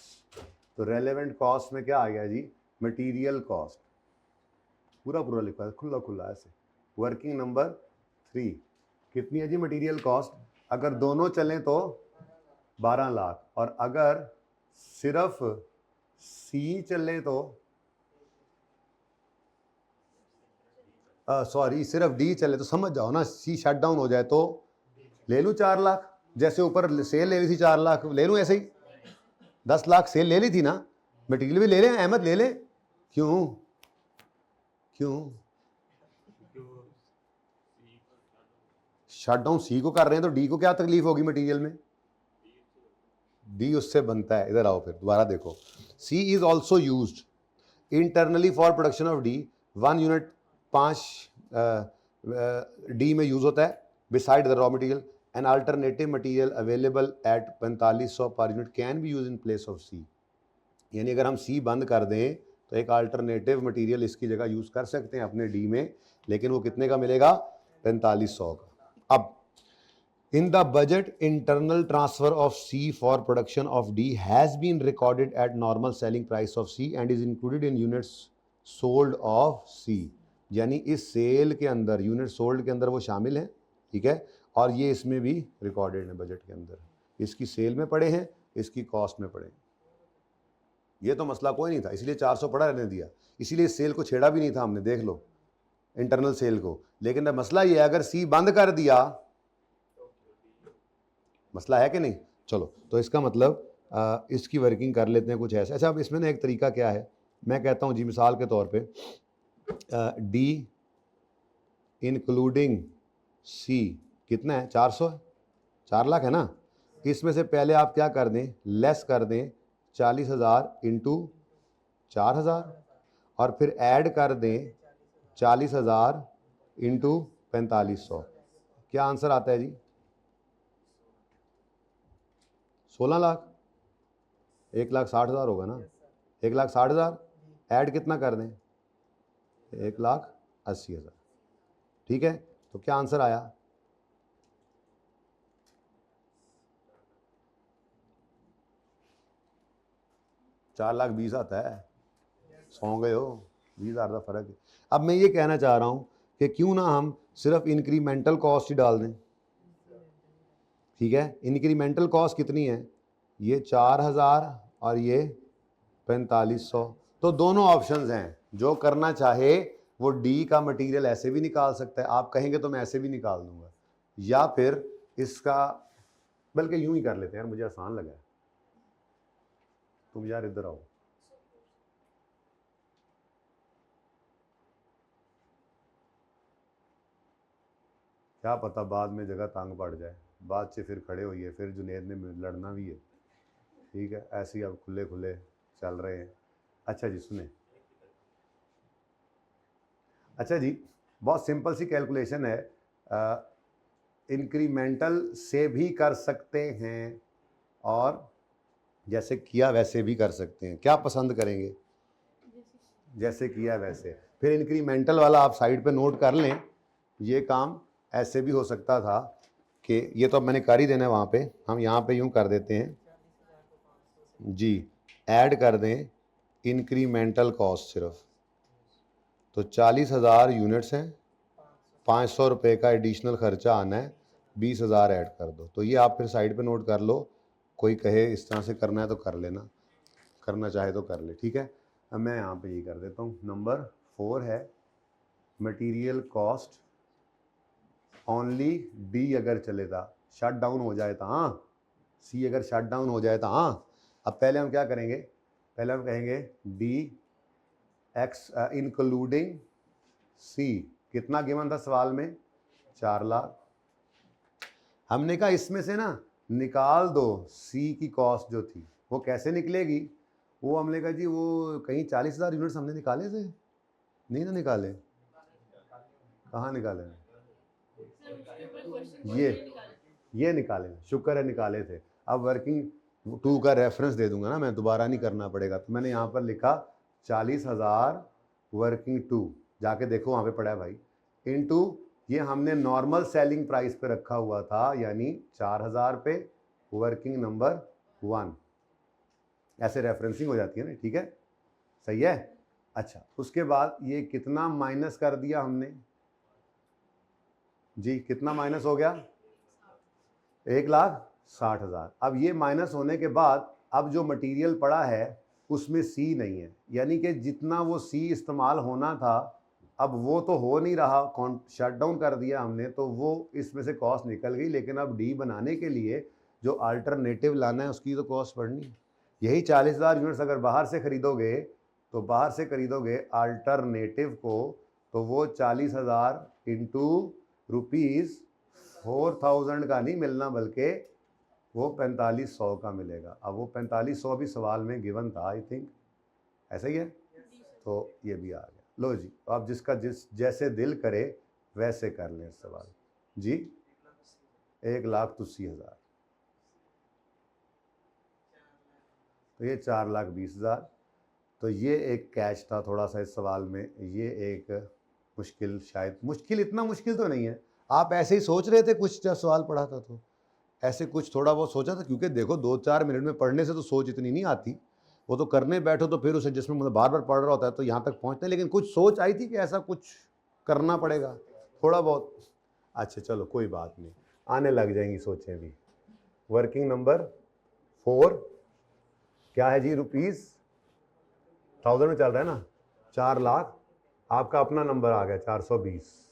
तो रेलेवेंट कॉस्ट में क्या आ गया जी? मटीरियल कॉस्ट, पूरा पूरा लिखा है, खुला खुला ऐसे। वर्किंग नंबर 3 कितनी है जी मटीरियल कॉस्ट? अगर दोनों चलें तो 12 लाख, और अगर सिर्फ सी चले तो सॉरी सिर्फ डी चले तो, समझ जाओ ना, सी शट डाउन हो जाए तो ले लूँ 4 लाख, जैसे ऊपर सेल ले ली थी 4 लाख, ले लूँ ऐसे ही 10 लाख सेल ले ली थी ना, मटीरियल भी ले लें, अहमद ले लें। क्यों क्यों शट डाउन सी को कर रहे हैं तो डी को क्या तकलीफ होगी मटीरियल में? डी उससे बनता है। इधर आओ फिर दोबारा देखो, C is also used internally for production of D, 1 unit 5 D में यूज होता है। Beside the raw material an alternative material available at 4500 पर unit can be use in place of C. यानी अगर हम सी बंद कर दें तो एक अल्टरनेटिव मटीरियल इसकी जगह यूज कर सकते हैं अपने डी में, लेकिन वो कितने का मिलेगा? 4500 का। अब in the budget, internal transfer of C for production of D has been recorded at normal selling price of C and is included in units sold of C। यानी इस सेल के अंदर, यूनिट सोल्ड के अंदर वो शामिल हैं, ठीक है, और ये इसमें भी रिकॉर्डेड है बजट के अंदर। इसकी सेल में पड़े हैं, इसकी कॉस्ट में पड़े हैं। ये तो मसला कोई नहीं था, इसलिए 400 पड़ा रहने दिया, इसीलिए सेल को छेड़ा भी नहीं था हमने, देख लो इंटरनल सेल को। लेकिन मसला ये है, अगर सी बंद कर दिया, मसला है कि नहीं? चलो, तो इसका मतलब इसकी वर्किंग कर लेते हैं कुछ ऐसा। अच्छा, अब इसमें ना एक तरीका क्या है, मैं कहता हूँ जी, मिसाल के तौर पे डी इंक्लूडिंग सी कितना है? 400 है, 4 लाख है ना। इसमें से पहले आप क्या कर दें, लेस कर दें 40,000 इंटू 4,000, और फिर ऐड कर दें 40,000 इंटू 4500। क्या आंसर आता है जी? 16 लाख। 1,60,000 होगा ना? 1,60,000 ऐड कितना कर दें? 1,80,000। ठीक है, तो क्या आंसर आया? $4,20,000 आता है। सौ गए हो, 20,000 का फर्क है। अब मैं ये कहना चाह रहा हूँ कि क्यों ना हम सिर्फ इंक्रीमेंटल कॉस्ट ही डाल दें, ठीक है। इंक्रीमेंटल कॉस्ट कितनी है? ये 4,000 और ये 4,500। तो दोनों ऑप्शंस हैं, जो करना चाहे वो डी का मटेरियल ऐसे भी निकाल सकता है, आप कहेंगे तो मैं ऐसे भी निकाल दूंगा, या फिर इसका, बल्कि यूं ही कर लेते हैं यार, मुझे आसान लगा है। तुम यार इधर आओ, क्या पता बाद में जगह तंग पड़ जाए, बाद से फिर खड़े होइए, फिर जुनेद ने लड़ना भी है, ठीक है। ऐसे ही अब खुले खुले चल रहे हैं। अच्छा जी सुने, अच्छा जी, बहुत सिंपल सी कैलकुलेशन है, इंक्रीमेंटल से भी कर सकते हैं और जैसे किया वैसे भी कर सकते हैं। क्या पसंद करेंगे? जैसे किया वैसे। फिर इंक्रीमेंटल वाला आप साइड पे नोट कर लें, ये काम ऐसे भी हो सकता था कि ये तो अब मैंने कर ही देना है वहाँ पे, हम यहाँ पे यूँ कर देते हैं जी, ऐड कर दें इंक्रीमेंटल कॉस्ट सिर्फ, तो 40,000 यूनिट्स हैं, 500 रुपये का एडिशनल खर्चा आना है, 20,000 ऐड कर दो। तो ये आप फिर साइड पे नोट कर लो, कोई कहे इस तरह से करना है तो कर लेना, करना चाहे तो कर ले, ठीक है। अब मैं यहाँ पे ये कर देता हूँ, नंबर 4 है मटेरियल कॉस्ट ओनली डी अगर चले था, शट डाउन हो जाए तो हाँ, सी अगर शट डाउन हो जाए तो हाँ। अब पहले हम क्या करेंगे, पहले हम कहेंगे डी एक्स इंक्लूडिंग सी, कितना गिवन था सवाल में, 4 लाख। हमने कहा इसमें से ना निकाल दो सी की कॉस्ट जो थी, वो कैसे निकलेगी, वो हमने कहा जी वो कहीं 40,000 यूनिट्स हमने निकाले थे, नहीं ना निकाले, कहाँ निकाले, ये निकाले, शुक्र है निकाले थे। अब वर्किंग 2 का रेफरेंस दे दूंगा ना मैं, दोबारा नहीं करना पड़ेगा। तो मैंने यहाँ पर लिखा 40,000 वर्किंग 2, जाके देखो वहाँ पे पड़ा है भाई, इनटू ये हमने नॉर्मल सेलिंग प्राइस पे रखा हुआ था, यानी 4,000 पे वर्किंग नंबर 1, ऐसे रेफरेंसिंग हो जाती है ना, ठीक है, सही है। अच्छा, उसके बाद ये कितना माइनस कर दिया हमने जी, कितना माइनस हो गया, 1,60,000। अब ये माइनस होने के बाद अब जो मटेरियल पड़ा है उसमें सी नहीं है, यानी कि जितना वो सी इस्तेमाल होना था अब वो तो हो नहीं रहा, शट डाउन कर दिया हमने, तो वो इसमें से कॉस्ट निकल गई। लेकिन अब डी बनाने के लिए जो अल्टरनेटिव लाना है उसकी तो कॉस्ट बढ़नी है। यही 40,000 यूनिट्स अगर बाहर से खरीदोगे, तो बाहर से खरीदोगे अल्टरनेटिव को, तो वो 40,000 इंटू रुपीज़ 4,000 का नहीं मिलना, बल्कि वो 4500 का मिलेगा। अब वो 4500 भी सवाल में गिवन था, आई थिंक ऐसा ही है, तो ये भी आ गया। लो जी, तो आप जिसका जैसे दिल करे वैसे कर लें सवाल जी। 1,80,000, तो ये 4,20,000। तो ये एक कैच था थोड़ा सा इस सवाल में, ये एक मुश्किल, शायद मुश्किल, इतना मुश्किल तो नहीं है, आप ऐसे ही सोच रहे थे कुछ जब सवाल पढ़ा था, तो ऐसे कुछ थोड़ा बहुत सोचा था, क्योंकि देखो 2-4 मिनट में पढ़ने से तो सोच इतनी नहीं आती, वो तो करने बैठो तो फिर उसे जिसमें मतलब बार बार पढ़ रहा होता है तो यहाँ तक पहुँचते हैं। लेकिन कुछ सोच आई थी कि ऐसा कुछ करना पड़ेगा थोड़ा बहुत। अच्छा चलो कोई बात नहीं, आने लग जाएंगी सोचें भी। वर्किंग नंबर 4 क्या है जी, ₹1000 में चल रहा है ना, 4 लाख, आपका अपना नंबर आ गया 420।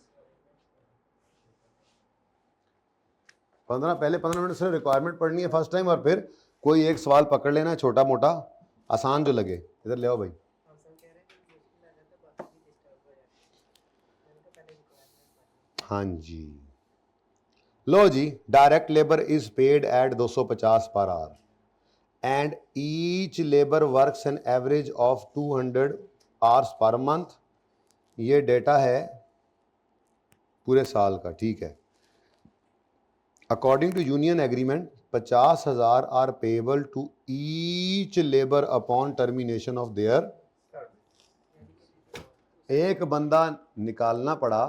15 मिनट से रिक्वायरमेंट पढ़नी है फर्स्ट टाइम, और फिर कोई एक सवाल पकड़ लेना है छोटा मोटा आसान जो लगे। इधर ले आओ भाई। हाँ जी, लो जी, direct labour is paid at 250 per hour and each labour works an average of 200 hours per month. ये डेटा है पूरे साल का, ठीक है। According to union agreement 50,000 are payable to each labour upon termination of their. एक बंदा निकालना पड़ा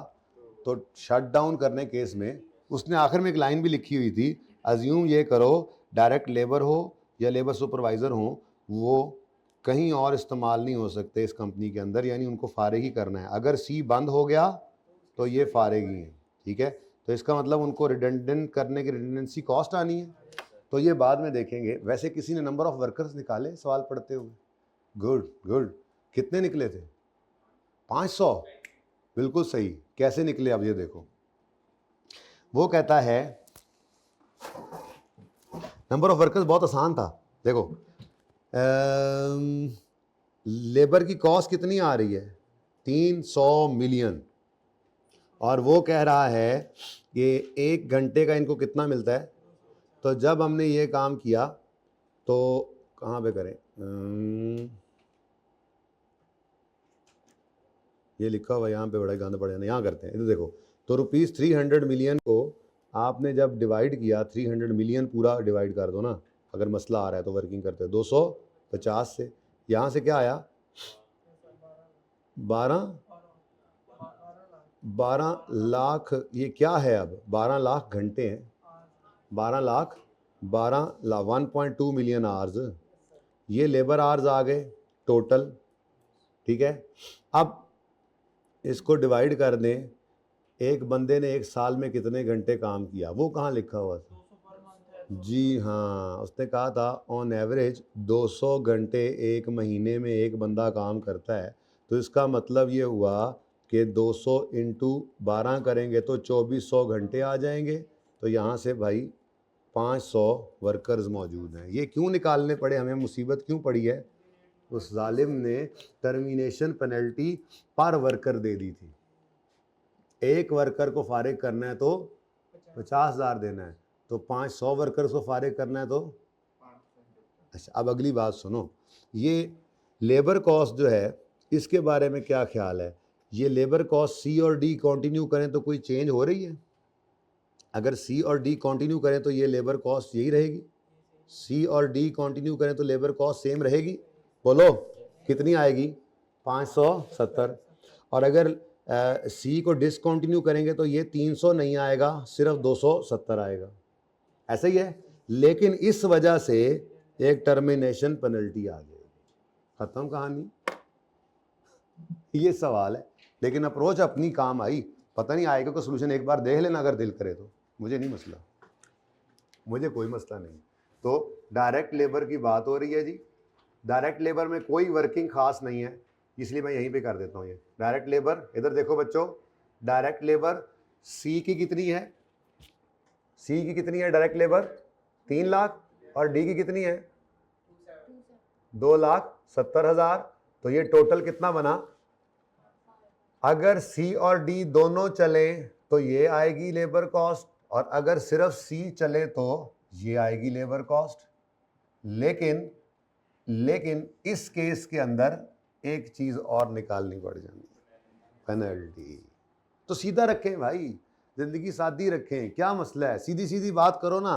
तो शट डाउन करने केस में उसने आखिर में एक लाइन भी लिखी हुई थी, अज्यूम ये करो डायरेक्ट लेबर हो या लेबर सुपरवाइज़र हो, वो कहीं और इस्तेमाल नहीं हो सकते इस कंपनी के अंदर, यानी उनको फारिग ही करना है। अगर सी बंद हो गया तो ये फारिग ही है, ठीक है। तो इसका मतलब उनको रिडेंडेंट करने की रिडेंडेंसी कॉस्ट आनी है, तो ये बाद में देखेंगे। वैसे किसी ने नंबर ऑफ वर्कर्स निकाले सवाल पढ़ते हुए? गुड गुड, कितने निकले थे? 500, बिल्कुल सही। कैसे निकले अब ये देखो, वो कहता है नंबर ऑफ वर्कर्स बहुत आसान था। देखो लेबर की कॉस्ट कितनी आ रही है, 300 मिलियन, और वो कह रहा है कि 1 घंटे का इनको कितना मिलता है। तो जब हमने ये काम किया तो कहाँ पे करें, ये लिखा हुआ यहाँ पे बड़ा गांधा पड़ जाना, यहाँ करते हैं। इधर देखो, तो ₹300 मिलियन को आपने जब डिवाइड किया, 300 मिलियन पूरा डिवाइड कर दो ना, अगर मसला आ रहा है तो वर्किंग करते हैं 250 से। यहाँ से क्या आया, 12 लाख। ये क्या है अब, 12 लाख घंटे हैं, 1.2 मिलियन आवर्स, ये लेबर आवर्स आ गए टोटल। ठीक है, अब इसको डिवाइड कर दें, एक बंदे ने एक साल में कितने घंटे काम किया, वो कहाँ लिखा हुआ था? जी हाँ, उसने कहा था ऑन एवरेज 200 घंटे एक महीने में एक बंदा काम करता है। तो इसका मतलब ये हुआ कि 200 इंटू 12 करेंगे तो 2400 घंटे आ जाएंगे। तो यहाँ से भाई 500 वर्कर्स मौजूद हैं। ये क्यों निकालने पड़े हमें, मुसीबत क्यों पड़ी है? उस जालिम ने टर्मिनेशन पेनल्टी पर वर्कर दे दी थी। एक वर्कर को फारिग करना है तो 50,000 देना है, तो 500 वर्कर्स को फारिग करना है तो। अच्छा, अब अगली बात सुनो, ये लेबर कॉस्ट जो है इसके बारे में क्या ख्याल है? ये लेबर कॉस्ट सी और डी कंटिन्यू करें तो कोई चेंज हो रही है? अगर सी और डी कंटिन्यू करें तो ये लेबर कॉस्ट यही रहेगी। सी और डी कंटिन्यू करें तो लेबर कॉस्ट सेम रहेगी। बोलो कितनी आएगी? 570। और अगर सी को डिसकंटिन्यू करेंगे तो ये 300 नहीं आएगा, सिर्फ 270 आएगा। ऐसा ही है, लेकिन इस वजह से एक टर्मिनेशन पेनल्टी आ गई। खत्म कहानी। ये सवाल है, लेकिन अप्रोच अपनी काम आई। पता नहीं आएगा कोई सोल्यूशन, एक बार देख लेना अगर दिल करे तो। मुझे नहीं मसला, मुझे कोई मसला नहीं। तो डायरेक्ट लेबर की बात हो रही है जी। डायरेक्ट लेबर में कोई वर्किंग खास नहीं है, इसलिए मैं यहीं पे कर देता हूँ ये डायरेक्ट लेबर। इधर देखो बच्चों, डायरेक्ट लेबर सी की कितनी है? सी की कितनी है डायरेक्ट लेबर? 3 लाख। और डी की कितनी है? 2,70,000। तो ये टोटल कितना बना? अगर सी और डी दोनों चले तो ये आएगी लेबर कॉस्ट, और अगर सिर्फ सी चले तो ये आएगी लेबर कॉस्ट। लेकिन इस केस के अंदर एक चीज और निकालनी पड़ जानी, पेनल्टी। तो सीधा रखें भाई, जिंदगी सादी रखें, क्या मसला है? सीधी सीधी बात करो ना।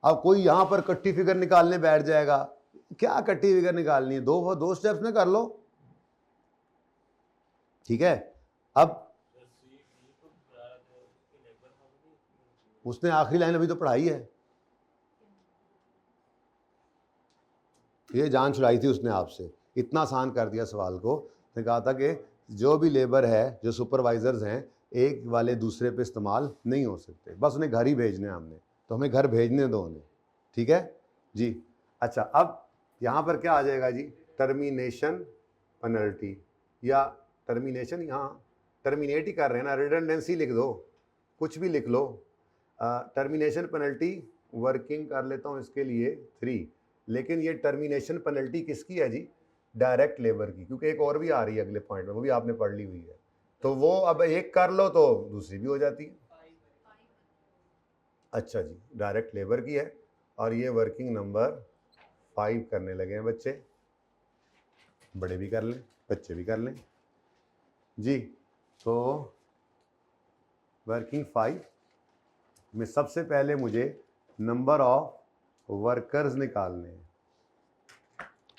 अब कोई यहां पर कट्टी फिगर निकालने बैठ जाएगा, क्या कट्टी फिगर निकालनी है? दो स्टेप्स में कर लो। ठीक है, अब उसने आखिरी लाइन अभी तो पढ़ाई है, ये जान छुड़ाई थी उसने आपसे, इतना आसान कर दिया सवाल को। उसने कहा था कि जो भी लेबर है, जो सुपरवाइजर्स हैं, एक वाले दूसरे पे इस्तेमाल नहीं हो सकते, बस उन्हें घर ही भेजने हमने, तो हमें घर भेजने दो उन्हें। ठीक है जी। अच्छा, अब यहाँ पर क्या आ जाएगा जी? टर्मिनेशन पेनल्टी, या टर्मिनेशन, यहाँ टर्मिनेट ही कर रहे हैं ना, रिडंडेंसी लिख दो, कुछ भी लिख लो। टर्मिनेशन पेनल्टी वर्किंग कर लेता हूँ इसके लिए 3, लेकिन ये टर्मिनेशन पेनल्टी किसकी है जी? डायरेक्ट लेबर की, क्योंकि एक और भी आ रही है अगले पॉइंट में, वो भी आपने पढ़ ली हुई है। तो वो अब एक कर लो तो दूसरी भी हो जाती है। अच्छा जी, डायरेक्ट लेबर की है, और ये वर्किंग नंबर 5 करने लगे हैं बच्चे। बड़े भी कर लें, बच्चे भी कर लें जी। तो वर्किंग 5 में सबसे पहले मुझे नंबर ऑफ वर्कर्स निकालने हैं।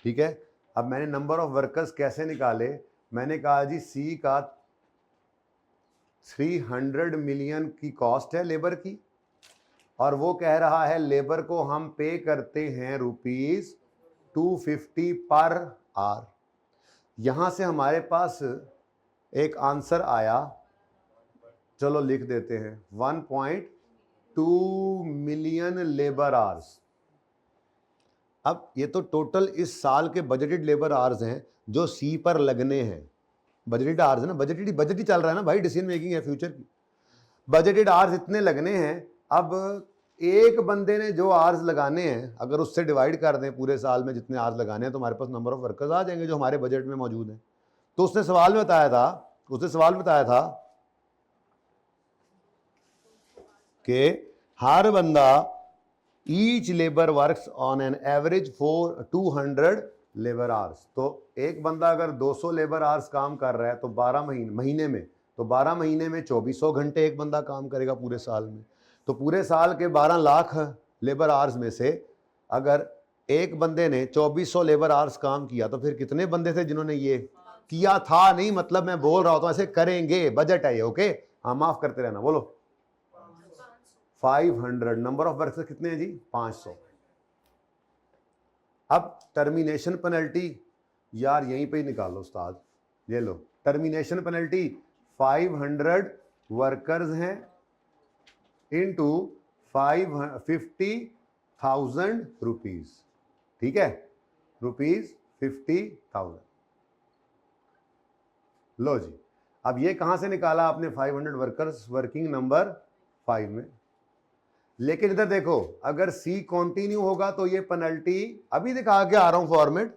ठीक है, अब मैंने नंबर ऑफ वर्कर्स कैसे निकाले? मैंने कहा जी सी का 300 मिलियन की कॉस्ट है लेबर की, और वो कह रहा है लेबर को हम पे करते हैं ₹250 पर आवर। यहां से हमारे पास एक आंसर आया, चलो लिख देते हैं, 1.2 मिलियन लेबर आवर्स। अब ये तो टोटल इस साल के बजटेड लेबर आवर्स हैं जो सी पर लगने हैं। बजटेड आवर्स है ना, बजट ही चल रहा है ना भाई, डिसीजन मेकिंग है फ्यूचर की। बजटेड आवर्स इतने लगने हैं। अब एक बंदे ने जो आवर्स लगाने हैं, अगर उससे डिवाइड कर दें पूरे साल में जितने आवर्स लगाने हैं, तो हमारे पास नंबर ऑफ वर्कर्स आ जाएंगे जो हमारे बजट में मौजूद हैं। तो उसने सवाल में बताया था कि हर बंदा each labour works on an average for 200 labour hours. तो एक बंदा अगर 200 लेबर आवर्स काम कर रहा है तो 12 महीने में, तो 12 महीने में 2400 घंटे एक बंदा काम करेगा पूरे साल में। तो पूरे साल के 12 लाख लेबर आवर्स में से अगर एक बंदे ने 2400 लेबर आवर्स काम किया तो फिर कितने बंदे थे जिन्होंने ये किया था? नहीं, मतलब मैं बोल रहा हूं ऐसे करेंगे, बजट है ये। ओके, हाँ, माफ करते रहना। बोलो 500। नंबर ऑफ वर्कर्स कितने हैं जी? 500। अब टर्मिनेशन पेनल्टी यार यहीं पे ही निकालो उस्ताद, ये लो टर्मिनेशन पेनल्टी 500 वर्कर्स हैं इनटू 50,000 रुपीज। ठीक है, ₹50,000। लो जी, अब ये कहां से निकाला आपने? 500 वर्कर्स वर्किंग नंबर 5 में। लेकिन इधर देखो, अगर सी कंटिन्यू होगा तो ये पेनल्टी अभी दिखा के आ रहा हूं फॉर्मेट,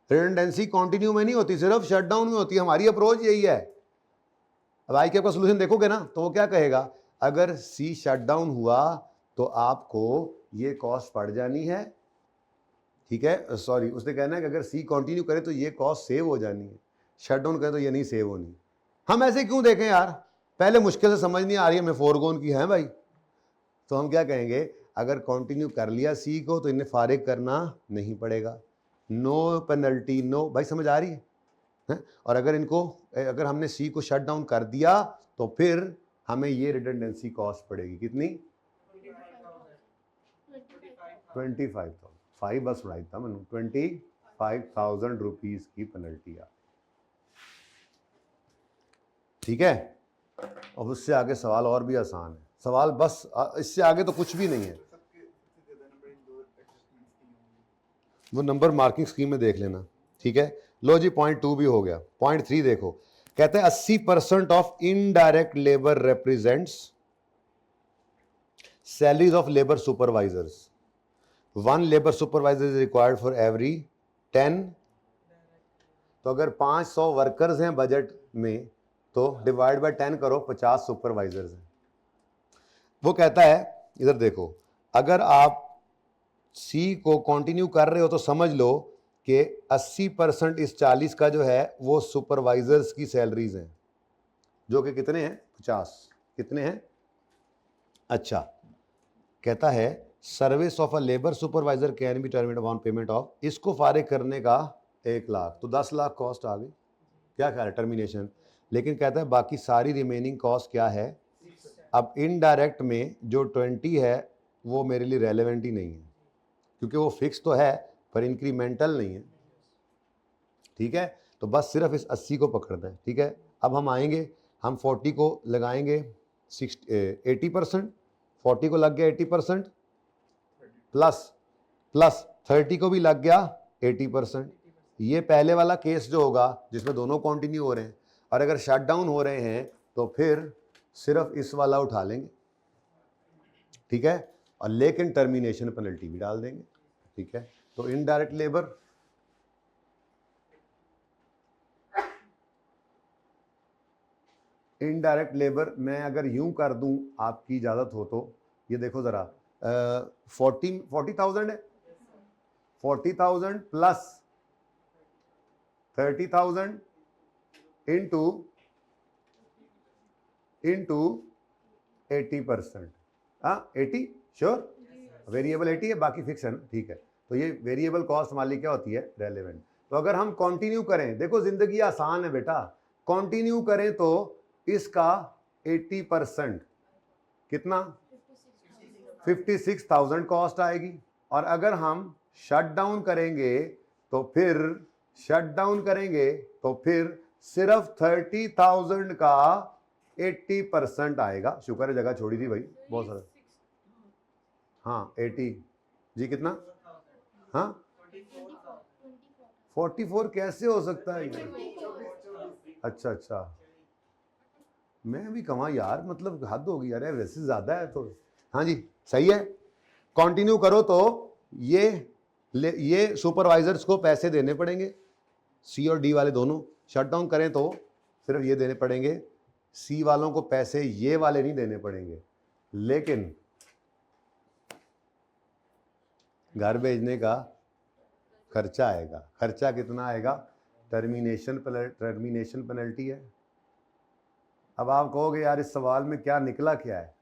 रिडंडेंसी कंटिन्यू में नहीं होती, सिर्फ शटडाउन में होती है। हमारी अप्रोच यही है। अब आई का सोल्यूशन देखोगे ना तो वो क्या कहेगा, अगर सी शटडाउन हुआ तो आपको ये कॉस्ट पड़ जानी है। ठीक है, सॉरी, उसने कहना है कि अगर सी कंटिन्यू करे तो ये कॉस्ट सेव हो जानी है, शटडाउन करे तो ये नहीं सेव होनी। हम ऐसे क्यों देखें यार? पहले मुश्किल से समझ नहीं आ रही है, मैं फोरगोन की है भाई। तो हम क्या कहेंगे, अगर कंटिन्यू कर लिया सी को तो इन्हें फारिग करना नहीं पड़ेगा, नो पेनल्टी, नो। भाई समझ आ रही है? और अगर अगर हमने सी को शट डाउन कर दिया तो फिर हमें ये रिडंडेंसी कॉस्ट पड़ेगी कितनी? 25,000। 5 बस राइट था मैंने, 25,000 रुपीज की पेनल्टी आ। ठीक है, और उससे आगे सवाल और भी आसान है। सवाल बस इससे आगे तो कुछ भी नहीं है, वो नंबर मार्किंग स्कीम में देख लेना। ठीक है, लो जी, पॉइंट 2 भी हो गया। पॉइंट 3 देखो, कहते हैं 80% of indirect labour represents salaries of labour supervisors. 1 labour supervisor is required for every 10। तो अगर 500 वर्कर्स हैं बजट में तो डिवाइड बाय 10 करो, 50 सुपरवाइजर्स हैं। वो कहता है इधर देखो, अगर आप सी को कंटिन्यू कर रहे हो तो समझ लो कि 80% इस 40 का जो है वो सुपरवाइजर्स की सैलरीज हैं, जो कि कितने हैं? 50। कितने हैं? अच्छा, कहता है service of a labour supervisor can be terminated on payment of, इसको फारिग करने का 1 लाख, तो 10 लाख कॉस्ट आ गई। क्या ख्याल है? टर्मिनेशन। लेकिन कहता है बाकी सारी रिमेनिंग कॉस्ट क्या है? अब इनडायरेक्ट में जो 20 है वो मेरे लिए रेलेवेंट ही नहीं है, क्योंकि वो फिक्स तो है पर इंक्रीमेंटल नहीं है। ठीक है, तो बस सिर्फ इस 80 को पकड़ना है। ठीक है, अब हम आएंगे, हम 40 को लगाएंगे 80%, 40 को लग गया 80%, प्लस 30 को भी लग गया 80%। ये पहले वाला केस जो होगा जिसमें दोनों कंटिन्यू हो रहे हैं, और अगर शट डाउन हो रहे हैं तो फिर सिर्फ इस वाला उठा लेंगे। ठीक है, और लेकिन टर्मिनेशन पेनल्टी भी डाल देंगे। ठीक है, तो इनडायरेक्ट लेबर मैं अगर यूं कर दूं, आपकी इजाजत हो तो, ये देखो जरा, 40,000 है, 40,000 प्लस 30,000 इंटू 80%। हाँ 80 श्योर, वेरिएबल 80 है, बाकी फिक्स है ना। ठीक है, तो ये वेरिएबल कॉस्ट हमारी क्या होती है? रेलेवेंट। तो अगर हम कंटिन्यू करें, देखो जिंदगी आसान है बेटा, कंटिन्यू करें तो इसका 80% कितना? 56,000 कॉस्ट आएगी। और अगर हम शट डाउन करेंगे तो फिर सिर्फ 30,000 का 80% आएगा। शुक्र है जगह छोड़ी थी भाई, बहुत सारा। हाँ 80 जी, कितना? हाँ 44 कैसे हो सकता है ये? अच्छा, मैं भी कमा यार, मतलब हद होगी यार, वैसे ज्यादा है तो। हाँ जी सही है, कंटिन्यू करो तो ये सुपरवाइजर्स को पैसे देने पड़ेंगे, सी और डी वाले दोनों। शट डाउन करें तो सिर्फ ये देने पड़ेंगे, सी वालों को पैसे ये वाले नहीं देने पड़ेंगे, लेकिन घर भेजने का खर्चा आएगा। खर्चा कितना आएगा? टर्मिनेशन पेनल्टी है। अब आप कहोगे यार इस सवाल में क्या निकला क्या है?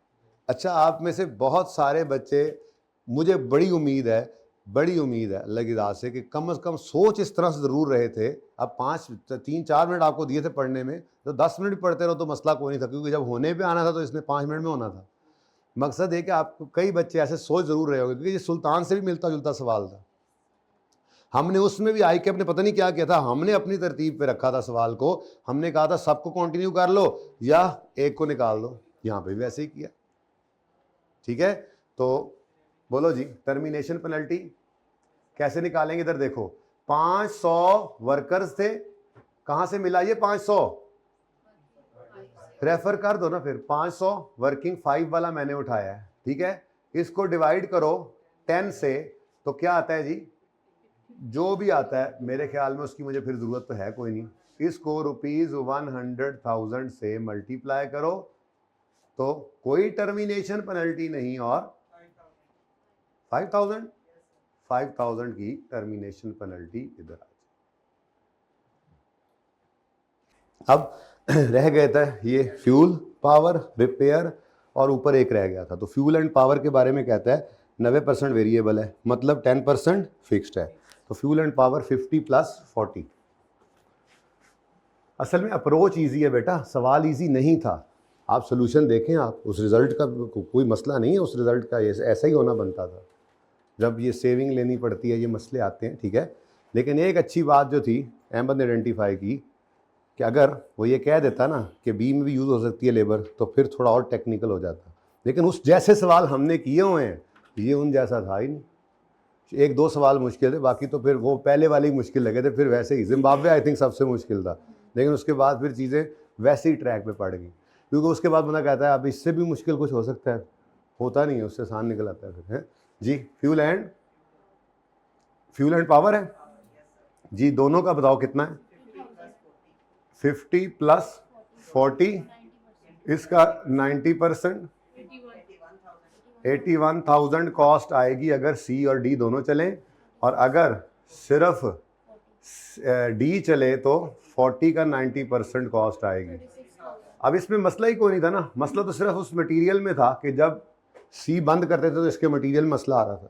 अच्छा, आप में से बहुत सारे बच्चे, मुझे बड़ी उम्मीद है अल्लाह की राह से कि कम से कम सोच इस तरह से ज़रूर रहे थे। अब 3-4 मिनट आपको दिए थे पढ़ने में, तो 10 मिनट भी पढ़ते रहो तो मसला कोई नहीं था, क्योंकि जब होने पे आना था तो इसने 5 मिनट में होना था। मकसद है कि आपको कई बच्चे ऐसे सोच ज़रूर रहे होंगे, क्योंकि ये सुल्तान से भी मिलता जुलता सवाल था। हमने उसमें भी आई के अपने पता नहीं क्या किया था, हमने अपनी तरतीब पे रखा था सवाल को। हमने कहा था सबको कंटिन्यू कर लो या एक को निकाल दो। यहाँ पे भी वैसे ही किया। ठीक है, तो बोलो जी, टर्मिनेशन पेनल्टी कैसे निकालेंगे? इधर देखो, 500 वर्कर्स थे। कहां से मिला ये 500? रेफर कर दो ना फिर। 500 वर्किंग 5 वाला मैंने उठाया है। ठीक है, इसको डिवाइड करो 10 से, तो क्या आता है जी? जो भी आता है, मेरे ख्याल में उसकी मुझे फिर जरूरत तो है कोई नहीं। इसको ₹100,000 से मल्टीप्लाई करो तो कोई टर्मिनेशन पेनल्टी नहीं, और 5,000 की टर्मिनेशन पेनल्टी इधर आ जाए। अब रह गए था ये फ्यूल, पावर, रिपेयर, और ऊपर एक रह गया था। तो फ्यूल एंड पावर के बारे में कहता है 90% वेरिएबल है, मतलब 10% फिक्स्ड है। तो फ्यूल एंड पावर 50 + 40। असल में अप्रोच इजी है बेटा, सवाल इजी नहीं था। आप सोल्यूशन देखें, आप उस रिजल्ट का कोई मसला नहीं है, उस रिजल्ट का ऐसा ही होना बनता था। जब ये सेविंग लेनी पड़ती है, ये मसले आते हैं। ठीक है, लेकिन एक अच्छी बात जो थी अहमद ने आइडेंटिफाई की कि अगर वो ये कह देता ना कि बी में भी यूज़ हो सकती है लेबर, तो फिर थोड़ा और टेक्निकल हो जाता। लेकिन उस जैसे सवाल हमने किए हुए हैं, ये उन जैसा था ही नहीं। 1-2 सवाल मुश्किल थे, बाकी तो फिर वो पहले वाले ही मुश्किल लगे थे। फिर वैसे ही जिम्बाब्वे आई थिंक सबसे मुश्किल था, लेकिन उसके बाद फिर चीज़ें वैसे ही ट्रैक पे पड़ गई, क्योंकि उसके बाद बंदा कहता है अब इससे भी मुश्किल कुछ हो सकता है, होता नहीं है, उससे आसान निकल आता है फिर है जी। फ्यूल एंड पावर है जी, दोनों का बताओ कितना है? 50 + 40, इसका 90%, 81,000 कॉस्ट आएगी अगर सी और डी दोनों चलें, और अगर सिर्फ डी चले तो 40 का 90% कॉस्ट आएगी। अब इसमें मसला ही कोई नहीं था ना, मसला तो सिर्फ उस मटेरियल में था कि जब सी बंद करते थे तो इसके मटेरियल में मसला आ रहा था,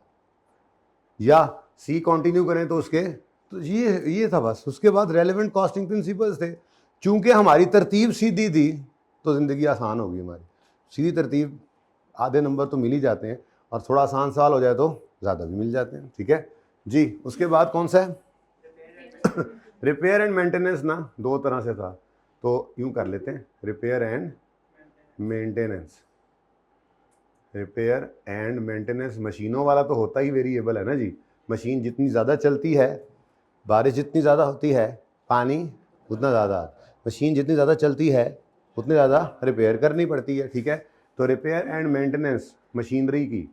या सी कंटिन्यू करें तो उसके, तो ये था बस। उसके बाद रेलेवेंट कॉस्टिंग प्रिंसिपल्स थे। चूंकि हमारी तरतीब सीधी थी तो ज़िंदगी आसान होगी हमारी। सीधी तरतीब, आधे नंबर तो मिल ही जाते हैं, और थोड़ा आसान सवाल हो जाए तो ज़्यादा भी मिल जाते हैं। ठीक है जी, उसके बाद कौन सा है? रिपेयर एंड मेंटेनेंस ना 2 तरह से था, तो यूँ कर लेते हैं, रिपेयर एंड मेंटेनेंस। मशीनों वाला तो होता ही वेरिएबल है ना जी। मशीन जितनी ज़्यादा चलती है, बारिश जितनी ज़्यादा होती है, पानी उतना ज़्यादा, मशीन जितनी ज़्यादा चलती है उतनी ज़्यादा रिपेयर करनी पड़ती है। ठीक है, तो रिपेयर एंड मेंटेनेंस मशीनरी की,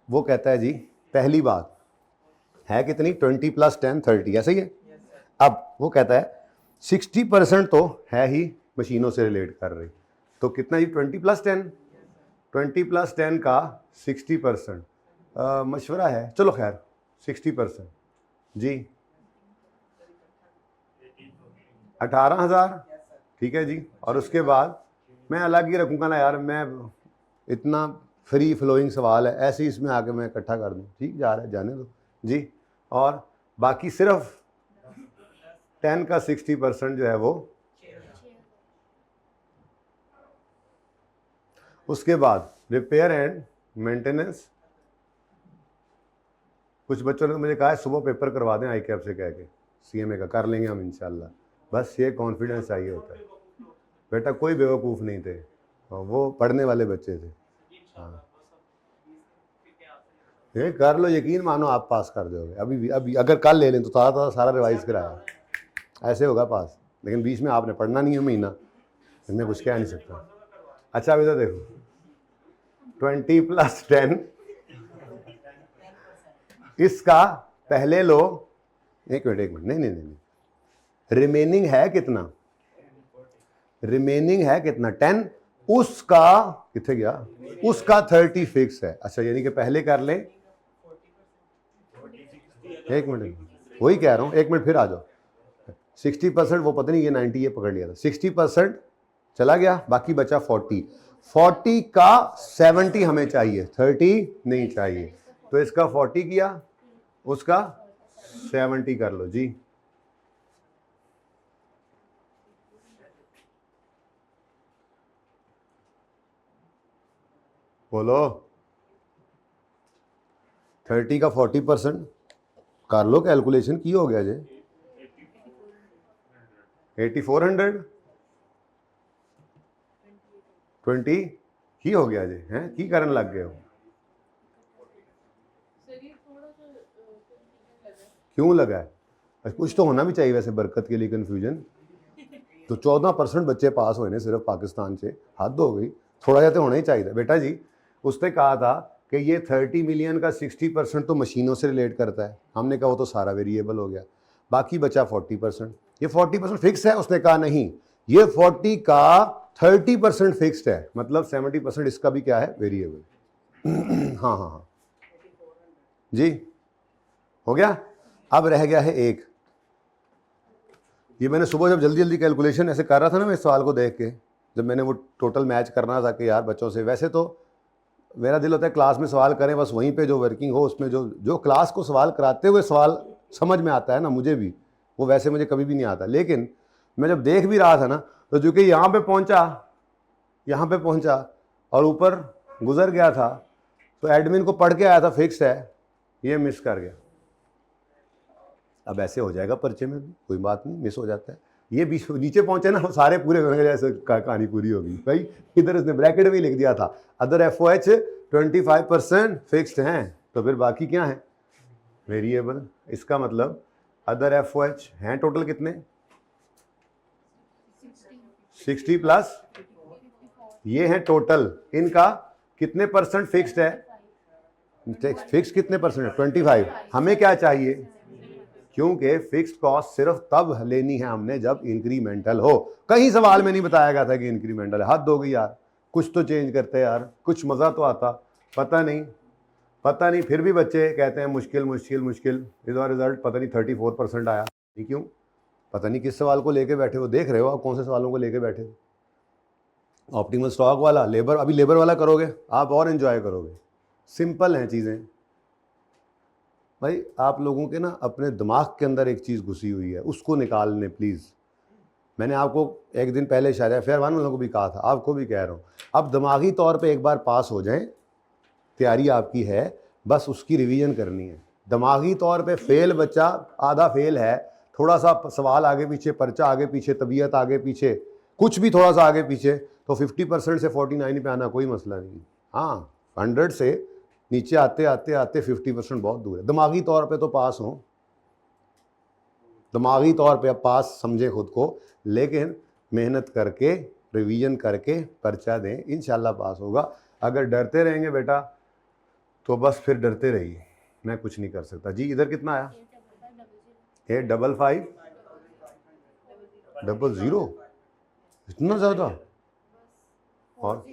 वो कहता है जी पहली बात है कितनी? 20 + 10 30, ऐसा ही है। अब वो कहता है 60% तो है ही मशीनों से रिलेट कर रही, तो कितना जी? 20 + 10, 20 + 10 का 60%। मशवरा है, चलो खैर 60% जी 18,000। ठीक है जी, और उसके बाद मैं अलग ही रखूँगा ना यार, मैं इतना फ्री फ्लोइंग सवाल है, ऐसे ही इसमें आके मैं इकट्ठा कर दूँ। ठीक जा रहा है, जाने दो जी। और बाकी सिर्फ 10 का 60% जो है वो। उसके बाद रिपेयर एंड मेंटेनेंस, कुछ बच्चों ने मुझे कहा है सुबह पेपर करवा दें आई कैप से कह के, CMA का कर लेंगे हम इंशाल्लाह। बस ये कॉन्फिडेंस चाहिए होता है बेटा, कोई बेवकूफ़ नहीं थे, वो पढ़ने वाले बच्चे थे। हाँ, ये कर लो, यकीन मानो आप पास कर दोगे। अभी अगर कल ले लें तो सारा रिवाइज कराया, ऐसे होगा पास। लेकिन बीच में आपने पढ़ना नहीं है महीना, मैं कुछ कह नहीं सकता। अच्छा अभी तो देखो 20 + 10, इसका पहले लो, एक मिनट, नहीं, रिमेनिंग है कितना? 10, उसका कितने गया, उसका 30 फिक्स है। अच्छा यानी कि पहले कर लें, एक मिनट वही कह रहा हूं, एक मिनट फिर आ जाओ। 60% वो पता नहीं ये 90 ये पकड़ लिया था, 60% चला गया, बाकी बचा 40 का 70 हमें चाहिए, 30 नहीं चाहिए। तो इसका 40 किया, उसका 70 कर लो जी। बोलो 30 का 40% कर लो, कैलकुलेशन की हो गया जे 8400 20 की हो गया जे, हैं की करन लग गए हो, क्यों लगा है? कुछ तो होना भी चाहिए वैसे बरकत के लिए कन्फ्यूजन। तो 14% बच्चे पास हुए ने सिर्फ पाकिस्तान से, हद हो गई, थोड़ा जा तो होना ही चाहिए बेटा जी। उसने कहा था कि ये 30 मिलियन का 60% तो मशीनों से रिलेट करता है, हमने कहा वो तो सारा वेरिएबल हो गया, बाकी बचा 40%। ये 40% फिक्स है? उसने कहा नहीं, ये 40 का 30% फिक्स्ड है, मतलब 70% इसका भी क्या है, वेरिएबल। हाँ हाँ हाँ जी, हो गया। अब रह गया है एक, ये मैंने सुबह जब जल्दी जल्दी कैलकुलेशन ऐसे कर रहा था ना, मैं इस सवाल को देख के, जब मैंने वो टोटल मैच करना था कि यार बच्चों से, वैसे तो मेरा दिल होता है क्लास में सवाल करें, बस वहीं पे जो वर्किंग हो उसमें जो क्लास को सवाल कराते हुए सवाल समझ में आता है ना, मुझे भी वो वैसे मुझे कभी भी नहीं आता। लेकिन मैं जब देख भी रहा था ना, तो चूँकि यहाँ पे पहुँचा और ऊपर गुजर गया था, तो एडमिन को पढ़ के आया था फिक्स है, ये मिस कर गया। अब ऐसे हो जाएगा पर्चे में भी, कोई बात नहीं, मिस हो जाता है। ये बीच नीचे पहुंचे ना, सारे पूरे होने जैसे कहानी पूरी होगी भाई। इधर इसने ब्रैकेट में ही लिख दिया था, अदर FOH 25% फिक्स्ड हैं, तो फिर बाकी क्या है, वेरिएबल। इसका मतलब अदर FOH हैं टोटल कितने, 60 प्लस ये है टोटल, इनका कितने परसेंट फिक्स्ड है, फिक्स कितने परसेंट है, 25। हमें क्या चाहिए, क्योंकि फिक्स्ड कॉस्ट सिर्फ तब लेनी है हमने जब इंक्रीमेंटल हो। कहीं सवाल में नहीं बताया गया था कि इंक्रीमेंटल है, हद हो गई यार, कुछ तो चेंज करते यार, कुछ मज़ा तो आता। पता नहीं फिर भी बच्चे कहते हैं मुश्किल मुश्किल मुश्किल। इसका रिजल्ट पता नहीं 34% आया, नहीं क्यों, पता नहीं किस सवाल को लेके बैठे हो, देख रहे हो आप कौन से सवालों को लेके बैठे हो। ऑप्टिमल स्टॉक वाला, लेबर, अभी लेबर वाला करोगे आप और एंजॉय करोगे। सिंपल हैं चीज़ें भाई। आप लोगों के ना अपने दिमाग के अंदर एक चीज़ घुसी हुई है, उसको निकालने प्लीज़। मैंने आपको एक दिन पहले शायद FAR 1 वालों को भी कहा था, आपको भी कह रहा हूँ, अब दिमागी तौर पे एक बार पास हो जाएं, तैयारी आपकी है, बस उसकी रिवीजन करनी है। दिमागी तौर पे फेल बच्चा आधा फेल है, थोड़ा सा सवाल आगे पीछे, पर्चा आगे पीछे, तबीयत आगे पीछे, कुछ भी थोड़ा सा आगे पीछे, तो 50% से 49 पे आना कोई मसला नहीं। हाँ 100 से नीचे आते आते आते 50% बहुत दूर है। दिमागी तौर पे तो पास हो, दिमागी तौर पे अब पास समझे खुद को, लेकिन मेहनत करके रिवीजन करके पर्चा दें, इंशाल्लाह पास होगा। अगर डरते रहेंगे बेटा तो बस फिर डरते रहिए, मैं कुछ नहीं कर सकता जी। इधर कितना आया, 85500, इतना ज़्यादा, और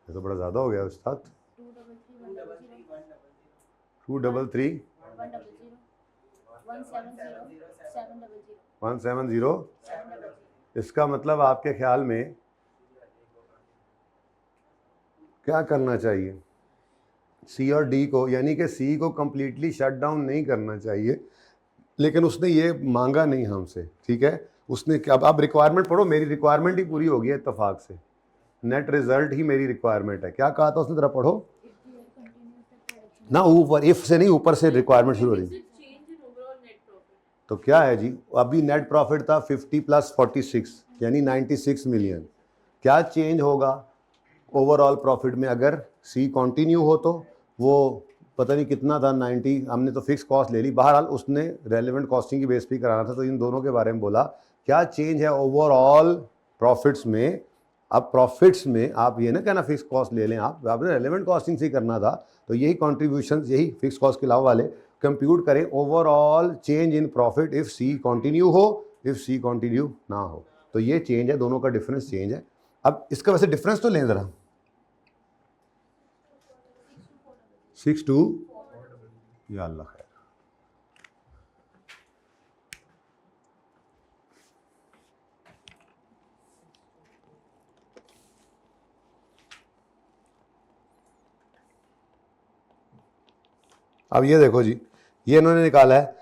ये तो बड़ा ज़्यादा हो गया उस्ताद। 233 170। इसका मतलब आपके ख्याल में क्या करना चाहिए, C और D को, यानी कि C को कम्प्लीटली शट डाउन नहीं करना चाहिए, लेकिन उसने ये मांगा नहीं हमसे, ठीक है। उसने अब आप रिक्वायरमेंट पढ़ो, मेरी रिक्वायरमेंट ही पूरी हो गई है इत्तेफाक से, नेट रिजल्ट ही मेरी रिक्वायरमेंट है। क्या कहा था उसने, जरा पढ़ो ना, ऊपर इफ से नहीं, ऊपर से रिक्वायरमेंट शुरू हो रही। तो क्या है जी, अभी नेट प्रॉफिट था 50 + 46 यानी 96 मिलियन। क्या चेंज होगा ओवरऑल प्रॉफिट में अगर C कंटिन्यू हो, तो वो पता नहीं कितना था 90, हमने तो फिक्स कॉस्ट ले ली। बहरहाल उसने रेलेवेंट कॉस्टिंग की बेस पे कराना था, तो इन दोनों के बारे में बोला। क्या चेंज है ओवरऑल प्रॉफिट्स में। अब प्रॉफिट्स में आप ये ना कहना फिक्स कॉस्ट ले लें, आपने रेलेवेंट कॉस्टिंग से करना था, तो यही कॉन्ट्रीब्यूशन, यही फिक्स कॉस्ट के अलावा वाले कंप्यूट करें overall change in profit if C continue हो, इफ C कंटिन्यू ना हो। तो ये चेंज है, दोनों का डिफरेंस चेंज है। अब इसका वैसे डिफरेंस तो लें ज़रा, 6 to, या अल्लाह खैर। अब ये देखो जी, ये इन्होंने निकाला है,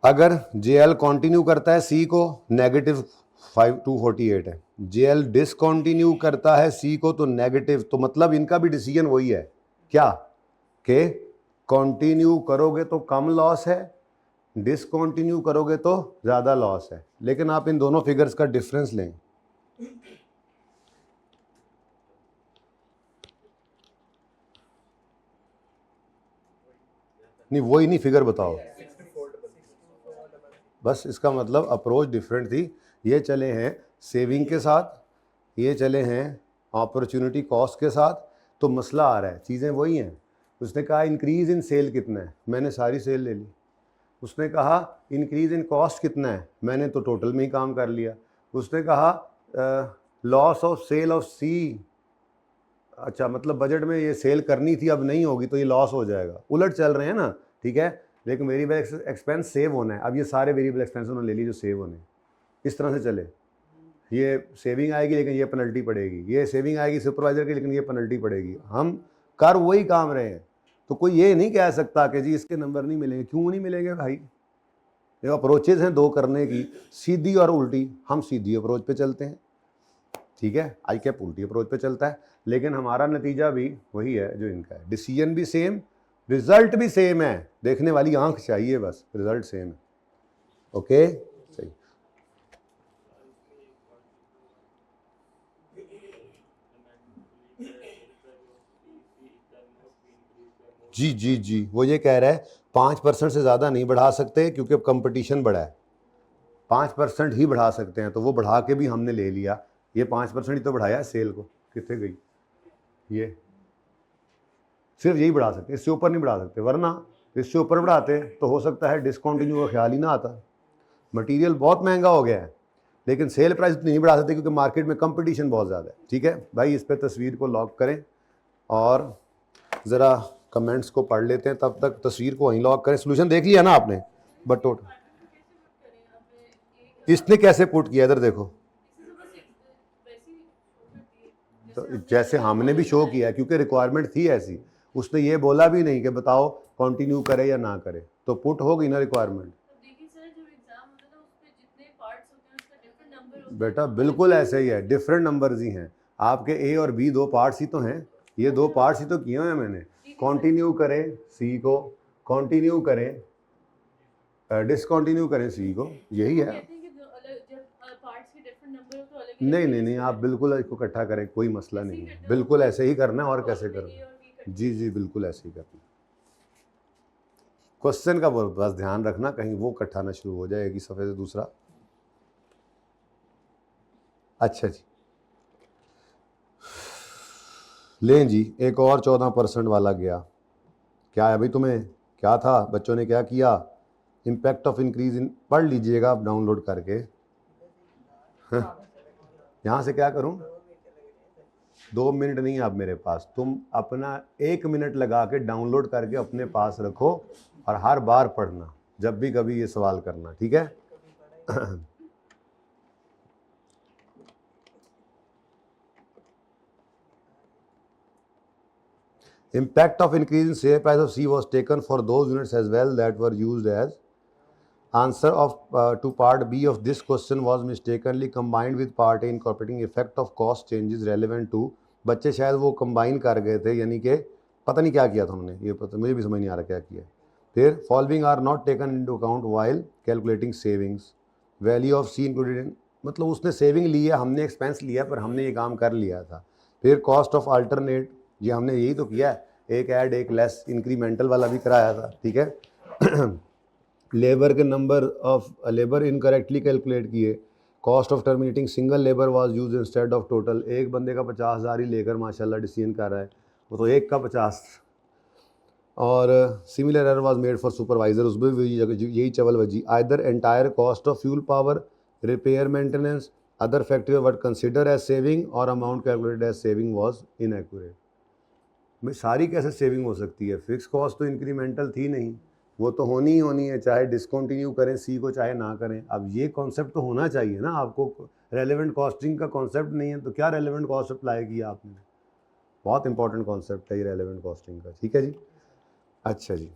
अगर JL कंटिन्यू करता है C को -5/248 है, JL डिसकंटिन्यू करता है C को तो नेगेटिव, तो मतलब इनका भी डिसीजन वही है क्या कि कंटिन्यू करोगे तो कम लॉस है, डिसकंटिन्यू करोगे तो ज़्यादा लॉस है। लेकिन आप इन दोनों फिगर्स का डिफरेंस लें, नहीं वही नहीं, फिगर बताओ बस। इसका मतलब अप्रोच डिफरेंट थी। ये चले हैं सेविंग के साथ, ये चले हैं अपॉर्चुनिटी कॉस्ट के साथ, तो मसला आ रहा है, चीज़ें वही हैं। उसने कहा इंक्रीज़ इन सेल कितना है, मैंने सारी सेल ले ली। उसने कहा इंक्रीज़ इन कॉस्ट कितना है, मैंने तो टोटल में ही काम कर लिया। उसने कहा लॉस ऑफ सेल ऑफ सी, अच्छा मतलब बजट में ये सेल करनी थी, अब नहीं होगी तो ये लॉस हो जाएगा। उलट चल रहे हैं ना, ठीक है, लेकिन वेरिएबल एक्सपेंस सेव होना है। अब ये सारे वेरिएबल एक्सपेंस उन्होंने ले लिए जो सेव होने, इस तरह से चले। ये सेविंग आएगी लेकिन ये पेनल्टी पड़ेगी, ये सेविंग आएगी सुपरवाइजर की लेकिन ये पेनल्टी पड़ेगी। हम कर वही काम रहे हैं, तो कोई ये नहीं कह सकता कि जी इसके नंबर नहीं मिलेंगे। क्यों नहीं मिलेंगे भाई? ये अप्रोचेज हैं दो करने की, सीधी और उल्टी। हम सीधी अप्रोच पे चलते हैं, ठीक है, आई कैप उल्टी अप्रोच पे चलता है, लेकिन हमारा नतीजा भी वही है जो इनका है। डिसीजन भी सेम, रिजल्ट भी सेम है, देखने वाली आंख चाहिए बस, रिजल्ट सेम है। ओके सही। जी जी जी, वो ये कह रहा है 5% से ज़्यादा नहीं बढ़ा सकते क्योंकि अब कंपटीशन बढ़ा है, 5% ही बढ़ा सकते हैं। तो वो बढ़ा के भी हमने ले लिया, ये 5% ही तो बढ़ाया सेल को, कितने गई ये, सिर्फ यही बढ़ा सकते, इससे ऊपर नहीं बढ़ा सकते। वरना इससे ऊपर बढ़ाते तो हो सकता है डिस्कंटिन्यू का ख्याल ही ना आता। मटेरियल बहुत महंगा हो गया है, लेकिन सेल प्राइस नहीं बढ़ा सकते क्योंकि मार्केट में कंपटीशन बहुत ज़्यादा है। ठीक है भाई, इस पर तस्वीर को लॉक करें और ज़रा कमेंट्स को पढ़ लेते हैं, तब तक तस्वीर को वहीं लॉक करें। सोल्यूशन देख लिया ना आपने, बट टोटल इसने कैसे पुट किया, इधर देखो, तो जैसे हमने भी शो किया क्योंकि रिक्वायरमेंट थी ऐसी। उसने ये बोला भी नहीं कि बताओ कंटिन्यू करे या ना करे, तो पुट हो गई ना रिक्वायरमेंट। बेटा बिल्कुल ऐसे ही है, डिफरेंट नंबर्स ही हैं। आपके ए और बी दो पार्ट्स ही तो हैं, ये दो पार्ट्स ही तो किए हुए हैं मैंने। कंटिन्यू करें सी को, कंटिन्यू करें, डिसकंटिन्यू करें सी को, यही है। नहीं नहीं नहीं, आप बिल्कुल इसको इकट्ठा करें, कोई मसला नहीं है, बिल्कुल ऐसे ही करना है। और कैसे करना है? जी जी बिल्कुल ऐसे ही करना है। क्वेश्चन का बस ध्यान रखना, कहीं वो इकट्ठा ना शुरू हो जाएगी सफ़े से दूसरा। अच्छा जी, लें जी, एक और 14% वाला गया। क्या है भाई, तुम्हें क्या था, बच्चों ने क्या किया? इम्पैक्ट ऑफ इंक्रीज इन, पढ़ लीजिएगा आप डाउनलोड करके। यहाँ से क्या करूँ? 2 मिनट नहीं आप मेरे पास, तुम अपना 1 मिनट लगा के डाउनलोड करके अपने पास रखो और हर बार पढ़ना जब भी कभी ये सवाल करना, ठीक है? Impact of increase in share price of C was taken for those units as well that were used as answer of to part B of this question was mistakenly combined with part A incorporating effect of cost changes relevant to। बच्चे शायद वो combine कर गए थे, यानी कि पता नहीं क्या किया था उन्होंने, ये पता मुझे भी समझ नहीं आ रहा क्या किया। फिर following are not taken into account while calculating savings, value of C included in, मतलब उसने सेविंग ली है, हमने एक्सपेंस लिया, पर हमने ये काम कर लिया था। फिर कॉस्ट ऑफ अल्टरनेट, ये हमने यही तो किया है, एक ऐड एक लेस इंक्रीमेंटल वाला भी कराया था, ठीक है। लेबर के number of labour incorrectly calculated किए। Cost of terminating single labour was use instead of total, एक बंदे का 50,000 ही लेकर माशाल्लाह डिसीजन कर रहा है, वो तो एक का 50। और similar error was made for supervisor, उसमें भी यही चवल वजी। Either entire cost of fuel power, repair maintenance, other factor what consider as saving और amount calculated as saving was inaccurate. में सारी कैसे सेविंग हो सकती है? फिक्स कॉस्ट तो इंक्रीमेंटल थी नहीं, वो तो होनी ही होनी है, चाहे डिसकंटिन्यू करें सी को चाहे ना करें। अब ये कॉन्सेप्ट तो होना चाहिए ना आपको। रेलेवेंट कॉस्टिंग का कॉन्सेप्ट नहीं है तो क्या रेलेवेंट कॉस्ट अप्लाई किया आपने? बहुत इंपॉर्टेंट कॉन्सेप्ट है ये रेलेवेंट कॉस्टिंग का। ठीक है जी, अच्छा जी।